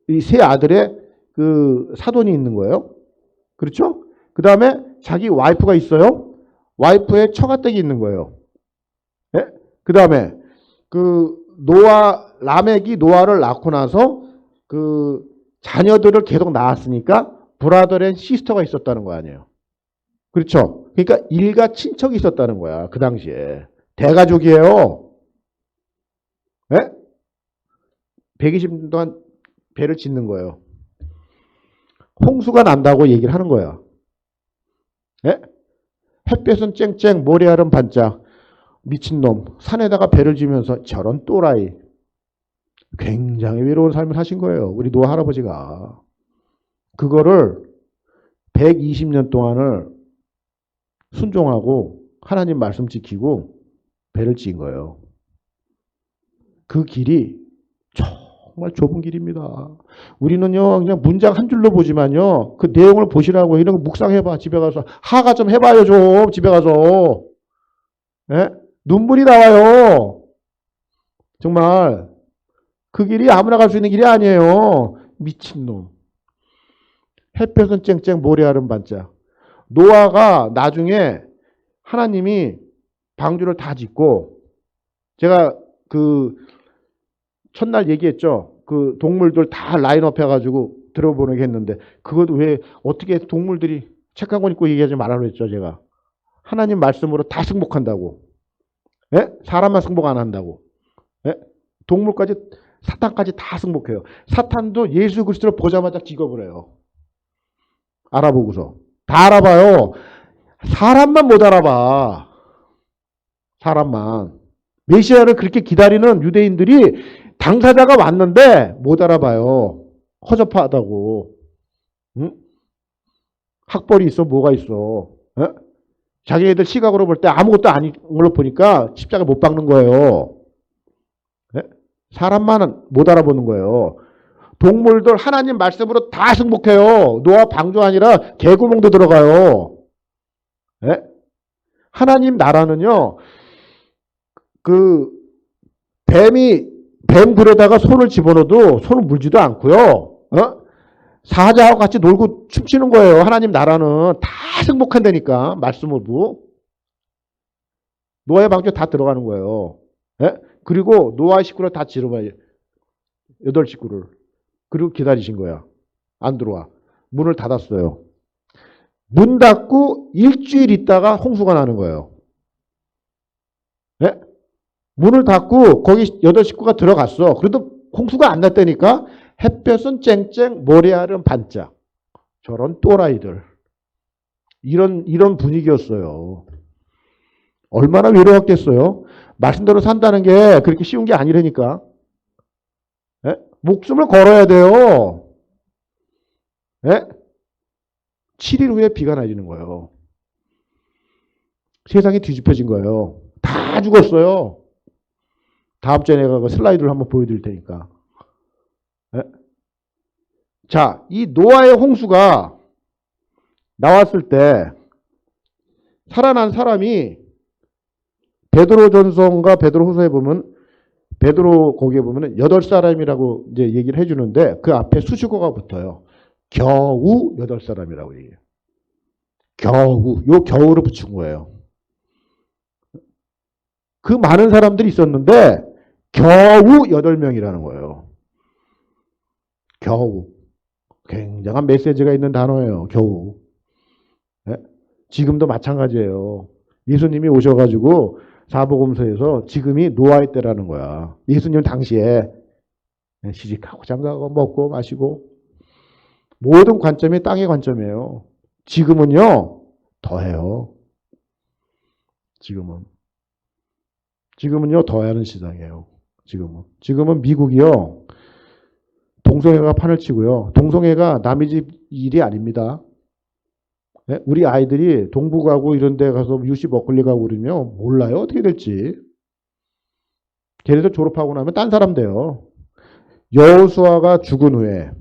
이 세 아들의 그 사돈이 있는 거예요. 그렇죠? 그 다음에 자기 와이프가 있어요. 와이프의 처가댁이 있는 거예요. 네? 그 다음에 라멕이 노아를 낳고 나서 그 자녀들을 계속 낳았으니까 브라더 앤 시스터가 있었다는 거 아니에요. 그렇죠? 그러니까 일가 친척이 있었다는 거야. 그 당시에. 대가족이에요. 네? 120년 동안 배를 짓는 거예요. 홍수가 난다고 얘기를 하는 거야. 네? 햇볕은 쨍쨍, 모래알은 반짝. 미친놈. 산에다가 배를 지면서 저런 또라이. 굉장히 외로운 삶을 하신 거예요. 우리 노아 할아버지가. 그거를 120년 동안을 순종하고 하나님 말씀 지키고 배를 지은 거예요. 그 길이 정말 좁은 길입니다. 우리는요, 그냥 문장 한 줄로 보지만요, 그 내용을 보시라고 이런 거 묵상해봐, 집에 가서. 하가 좀 해봐요, 좀, 집에 가서. 예? 눈물이 나와요. 정말. 그 길이 아무나 갈 수 있는 길이 아니에요. 미친놈. 햇볕은 쨍쨍, 모래알은 반짝. 노아가 나중에 하나님이 방주를 다 짓고, 제가 그 첫날 얘기했죠. 그 동물들 다 라인업 해가지고 들어보게 했는데, 그것도 왜 어떻게 동물들이 책 한 권 읽고 얘기하지 말라고 했죠, 제가. 하나님 말씀으로 다 승복한다고. 예? 사람만 승복 안 한다고. 예? 동물까지, 사탄까지 다 승복해요. 사탄도 예수 그리스도를 보자마자 기겁을 해요. 알아보고서. 다 알아봐요. 사람만 못 알아봐. 사람만. 메시아를 그렇게 기다리는 유대인들이 당사자가 왔는데 못 알아봐요. 허접하다고. 응? 학벌이 있어, 뭐가 있어. 에? 자기네들 시각으로 볼 때 아무것도 아닌 걸로 보니까 십자가 못 박는 거예요. 에? 사람만은 못 알아보는 거예요. 동물들 하나님 말씀으로 다 승복해요. 노아 방주 아니라 개구멍도 들어가요. 에? 하나님 나라는요, 그 뱀 굴에다가 손을 집어넣어도 손을 물지도 않고요. 사자하고 같이 놀고 춤추는 거예요. 하나님 나라는 다 승복한다니까. 말씀으로. 노아의 방주에 다 들어가는 거예요. 예? 그리고 노아 식구를 다 지르봐요. 8식구를. 그리고 기다리신 거야. 안 들어와. 문을 닫았어요. 문 닫고 일주일 있다가 홍수가 나는 거예요. 예? 문을 닫고 거기 8식구가 들어갔어. 그래도 홍수가 안 났다니까. 햇볕은 쨍쨍, 모래알은 반짝. 저런 또라이들. 이런 분위기였어요. 얼마나 외로웠겠어요. 말씀대로 산다는 게 그렇게 쉬운 게 아니라니까. 예? 목숨을 걸어야 돼요. 예? 7일 후에 비가 내리는 거예요. 세상이 뒤집혀진 거예요. 다 죽었어요. 다음 주에 내가 그 슬라이드를 한번 보여드릴 테니까. 네? 자, 이 노아의 홍수가 나왔을 때 살아난 사람이 베드로전서인가 베드로후서에 보면 베드로 거기에 보면 8사람이라고 이제 얘기를 해주는데 그 앞에 수식어가 붙어요. 겨우 8사람이라고 얘기해요. 겨우. 요 겨우를 붙인 거예요. 그 많은 사람들이 있었는데 겨우 8명이라는 거예요. 겨우. 굉장한 메시지가 있는 단어예요. 겨우. 네? 지금도 마찬가지예요. 예수님이 오셔가지고 사복음서에서 지금이 노아의 때라는 거야. 예수님 당시에 시집가고 장가가고 먹고 마시고 모든 관점이 땅의 관점이에요. 지금은요. 더해요. 지금은요. 더하는 시장이에요. 지금은 미국이요. 동성애가 판을 치고요. 동성애가 남의 집 일이 아닙니다. 네? 우리 아이들이 동부 가고 이런 데 가서 유시 먹걸리 가고 그러면 몰라요. 어떻게 될지. 걔네들 졸업하고 나면 딴 사람 돼요. 여호수아가 죽은 후에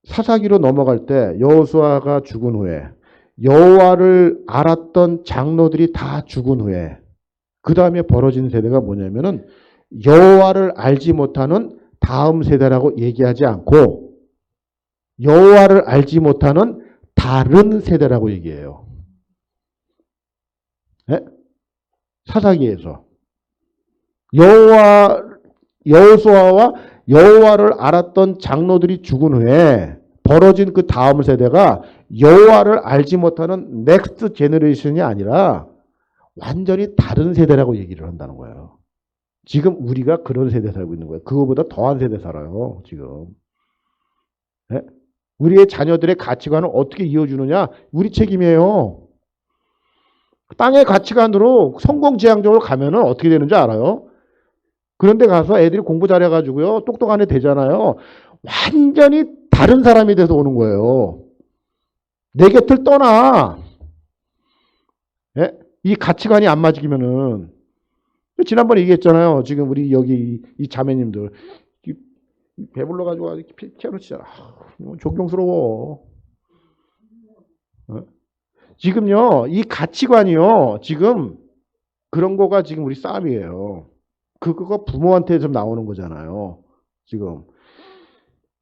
사사기로 넘어갈 때 여호수아가 죽은 후에 여호와를 알았던 장로들이 다 죽은 후에 그 다음에 벌어진 세대가 뭐냐면은 여호와를 알지 못하는 다음 세대라고 얘기하지 않고 여호와를 알지 못하는 다른 세대라고 얘기해요. 네? 사사기에서 여호수아와 여호와를 알았던 장로들이 죽은 후에 벌어진 그 다음 세대가 여호와를 알지 못하는 넥스트 제너레이션이 아니라 완전히 다른 세대라고 얘기를 한다는 거예요. 지금 우리가 그런 세대 살고 있는 거예요. 그거보다 더한 세대 살아요. 지금. 네? 우리의 자녀들의 가치관을 어떻게 이어주느냐? 우리 책임이에요. 땅의 가치관으로 성공지향적으로 가면은 어떻게 되는지 알아요? 그런데 가서 애들이 공부 잘해가지고요. 똑똑한 애 되잖아요. 완전히 다른 사람이 돼서 오는 거예요. 내 곁을 떠나. 예? 이 가치관이 안 맞으면은 지난번에 얘기했잖아요. 지금 우리 여기 이 자매님들 배불러 가지고 피아노 치잖아. 존경스러워. 어? 지금요 이 가치관이요 지금 그런 거가 지금 우리 싸움이에요. 그거가 부모한테 좀 나오는 거잖아요. 지금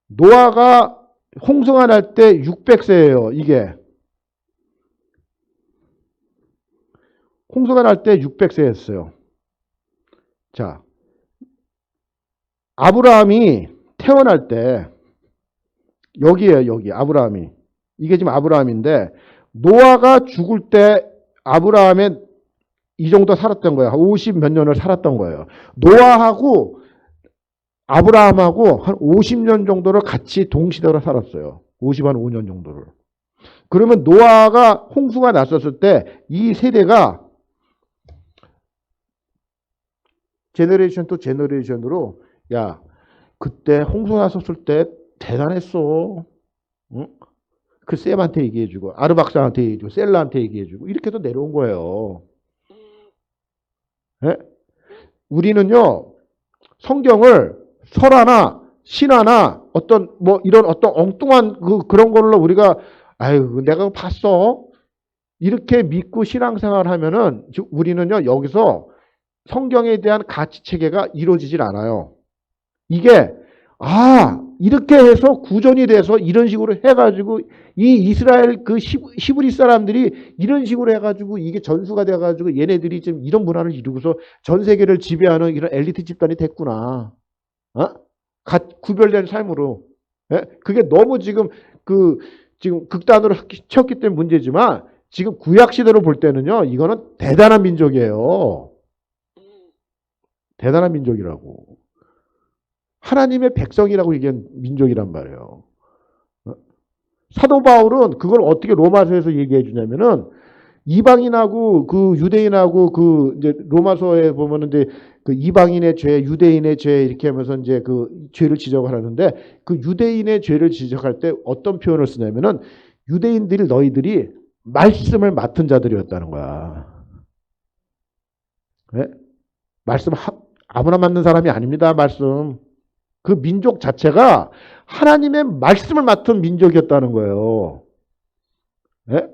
노아가 홍수가 날 때 600세예요. 이게 홍수가 날 때 600세였어요. 자, 아브라함이 태어날 때 여기에요. 여기 아브라함이 이게 지금 아브라함인데 노아가 죽을 때 아브라함의 이 정도 살았던 거예요. 한 50 몇 년을 살았던 거예요. 노아하고 아브라함하고 한 50년 정도를 같이 동시대로 살았어요. 50한 5년 정도를. 그러면 노아가 홍수가 났었을 때 이 세대가 제너레이션 또 제너레이션으로 야 그때 홍수 났었을 때 대단했어. 응? 그 쌤한테 얘기해주고 아르박사한테 얘기해주고 셀라한테 얘기해주고 이렇게 해서 내려온 거예요. 네? 우리는요 성경을 설화나 신화나 어떤 뭐 이런 어떤 엉뚱한 그런 걸로 우리가 아유 내가 봤어 이렇게 믿고 신앙생활 하면은 우리는요 여기서 성경에 대한 가치 체계가 이루어지질 않아요. 이게 이렇게 해서 구전이 돼서 이런 식으로 해가지고 이 이스라엘 그 히브리 사람들이 이런 식으로 해가지고 이게 전수가 돼가지고 얘네들이 지금 이런 문화를 이루고서 전 세계를 지배하는 이런 엘리트 집단이 됐구나. 구별된 삶으로. 예? 그게 너무 지금 지금 극단으로 쳤기 때문에 문제지만 지금 구약 시대로 볼 때는요 이거는 대단한 민족이에요. 대단한 민족이라고. 하나님의 백성이라고 얘기한 민족이란 말이에요. 사도 바울은 그걸 어떻게 로마서에서 얘기해 주냐면은 이방인하고 그 유대인하고 그 이제 로마서에 보면은 이제 그 이방인의 죄, 유대인의 죄 이렇게 하면서 이제 그 죄를 지적을 하는데 그 유대인의 죄를 지적할 때 어떤 표현을 쓰냐면은 유대인들이 너희들이 말씀을 맡은 자들이었다는 거야. 네? 말씀 아무나 맡는 사람이 아닙니다. 말씀. 그 민족 자체가 하나님의 말씀을 맡은 민족이었다는 거예요. 네?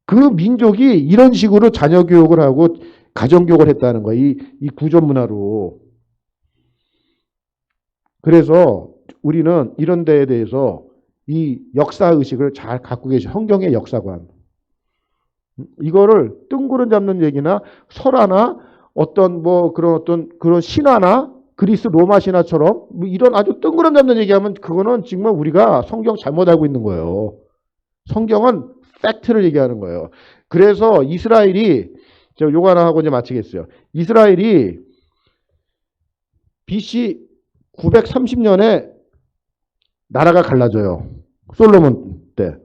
그 민족이 이런 식으로 자녀 교육을 하고 가정 교육을 했다는 거예요. 이 구전 문화로. 그래서 우리는 이런 데에 대해서 이 역사 의식을 잘 갖고 계신 성경의 역사관. 이거를 뜬구름 잡는 얘기나 설화나 어떤 뭐 그런 신화나 그리스 로마 신화처럼 뭐 이런 아주 뜬구름 잡는 얘기하면 그거는 정말 우리가 성경 잘못 알고 있는 거예요. 성경은 팩트를 얘기하는 거예요. 그래서 이스라엘이 제가 요거 하나 하고 이제 마치겠어요. 이스라엘이 BC 930년에 나라가 갈라져요. 솔로몬 때.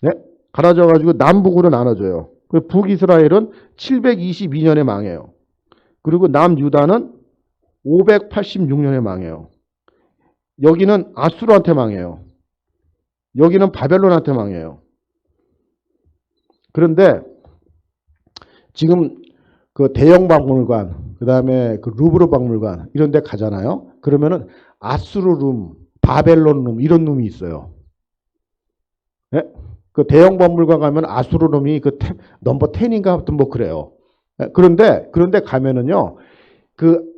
네? 갈라져가지고 남북으로 나눠져요. 북이스라엘은 722년에 망해요. 그리고 남유다는 586년에 망해요. 여기는 아수르한테 망해요. 여기는 바벨론한테 망해요. 그런데 지금 그 대형 박물관, 그 다음에 그 루브르 박물관 이런 데 가잖아요. 그러면은 아수르 룸, 바벨론 룸 이런 룸이 있어요. 네? 그 대형 박물관 가면 아수르 룸이 그 넘버 10인가 하여튼 뭐 그래요. 네? 그런데 가면은요. 그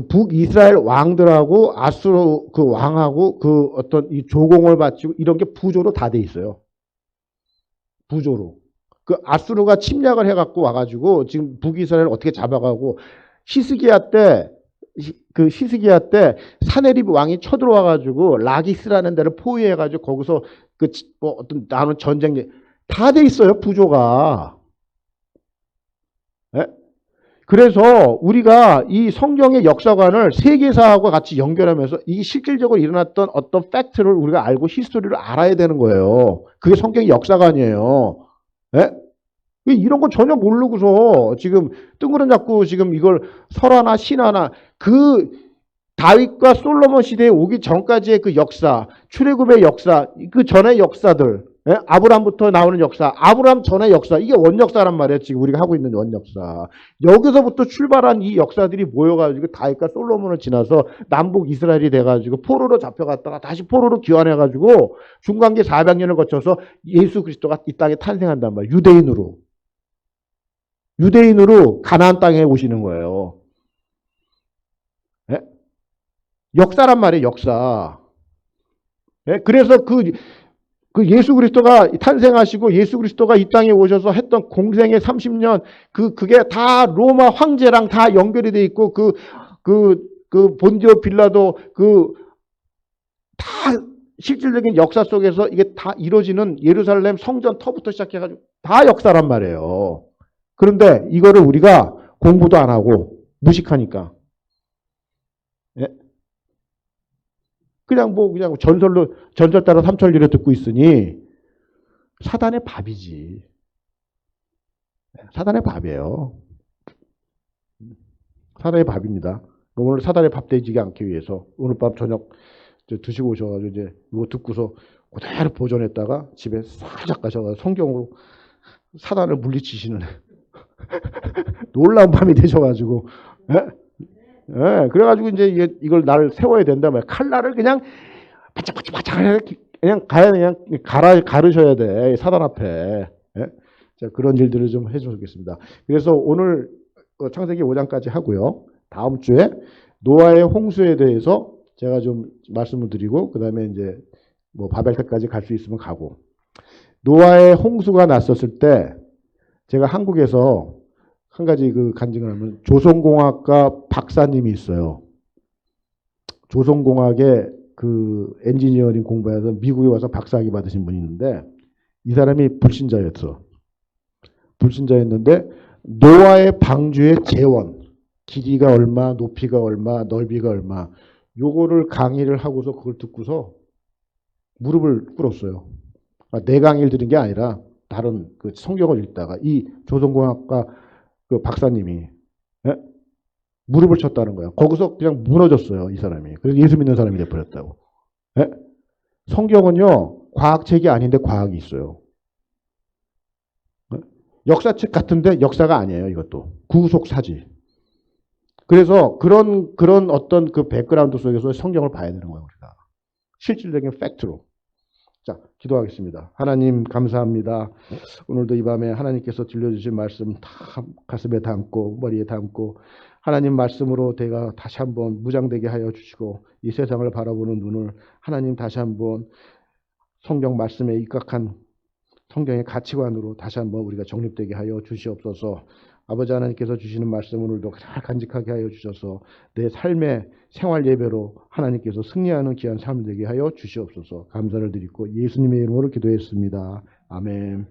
북이스라엘 왕들하고 아수르 그 왕하고 그 어떤 이 조공을 바치고 이런 게 부조로 다 돼 있어요. 부조로. 그 아수르가 침략을 해갖고 와가지고 지금 북이스라엘을 어떻게 잡아가고 히스기야 때 사네립 왕이 쳐들어와가지고 라기스라는 데를 포위해가지고 거기서 그 뭐 어떤 나는 전쟁 다 돼 있어요 부조가. 네? 그래서 우리가 이 성경의 역사관을 세계사하고 같이 연결하면서 이 실질적으로 일어났던 어떤 팩트를 우리가 알고 히스토리를 알아야 되는 거예요. 그게 성경의 역사관이에요. 네? 이런 거 전혀 모르고서 지금 뜬구름 잡고 지금 이걸 설화나 신화나 그 다윗과 솔로몬 시대에 오기 전까지의 그 역사, 출애굽의 역사, 그 전의 역사들, 예? 아브라함부터 나오는 역사, 아브라함 전의 역사, 이게 원역사란 말이에요. 지금 우리가 하고 있는 원역사. 여기서부터 출발한 이 역사들이 모여가지고 다윗과 솔로몬을 지나서 남북 이스라엘이 돼가지고 포로로 잡혀갔다가 다시 포로로 귀환해가지고 중간기 400년을 거쳐서 예수 그리스도가 이 땅에 탄생한단 말이에요. 유대인으로 가나안 땅에 오시는 거예요. 예? 역사란 말이에요. 역사. 예? 그래서 그 예수 그리스도가 탄생하시고 예수 그리스도가 이 땅에 오셔서 했던 공생의 30년, 그게 다 로마 황제랑 다 연결이 돼 있고, 본디오 빌라도 다 실질적인 역사 속에서 이게 다 이루어지는 예루살렘 성전 터부터 시작해가지고 다 역사란 말이에요. 그런데 이거를 우리가 공부도 안 하고 무식하니까. 예? 그냥 전설 따라 삼천리를 듣고 있으니 사단의 밥이지. 사단의 밥이에요. 사단의 밥입니다. 오늘 사단의 밥 되지게 않기 위해서 오늘 밤 저녁 드시고 오셔가지고 이제 이거 듣고서 그대로 보존했다가 집에 살짝 가셔가지고 성경으로 사단을 물리치시는 놀라운 밤이 되셔가지고, 예? 예, 그래가지고 이제 이걸 나를 세워야 된다 말이야. 칼날을 그냥 바짝바짝 그냥 가르셔야 돼. 사단 앞에. 예? 자, 그런 일들을 좀 해주면 좋겠습니다. 그래서 오늘 창세기 5장까지 하고요. 다음 주에 노아의 홍수에 대해서 제가 좀 말씀을 드리고, 그 다음에 이제 뭐 바벨탑까지 갈 수 있으면 가고. 노아의 홍수가 났었을 때 제가 한국에서 한 가지 간증을 하면 조선공학과 박사님이 있어요. 조선공학의 엔지니어링 공부해서 미국에 와서 박사학위 받으신 분이 있는데 이 사람이 불신자였어. 불신자였는데 노아의 방주의 재원, 길이가 얼마, 높이가 얼마, 넓이가 얼마, 요거를 강의를 하고서 그걸 듣고서 무릎을 꿇었어요. 내 강의를 들은 게 아니라 다른 성경을 읽다가 이 조선공학과 박사님이, 예? 무릎을 쳤다는 거예요. 거기서 그냥 무너졌어요, 이 사람이. 그래서 예수 믿는 사람이 돼버렸다고. 예? 성경은요, 과학책이 아닌데 과학이 있어요. 예? 역사책 같은데 역사가 아니에요, 이것도. 구속사지. 그래서 그런 어떤 백그라운드 속에서 성경을 봐야 되는 거예요, 우리가. 실질적인 팩트로. 자, 기도하겠습니다. 하나님 감사합니다. 오늘도 이 밤에 하나님께서 들려주신 말씀 다 가슴에 담고 머리에 담고 하나님 말씀으로 내가 다시 한번 무장되게 하여 주시고 이 세상을 바라보는 눈을 하나님 다시 한번 성경 말씀에 입각한 성경의 가치관으로 다시 한번 우리가 정립되게 하여 주시옵소서. 아버지 하나님께서 주시는 말씀 오늘도 잘 간직하게 하여 주셔서 내 삶의 생활 예배로 하나님께서 승리하는 귀한 삶이 되게 하여 주시옵소서. 감사를 드리고 예수님의 이름으로 기도했습니다. 아멘.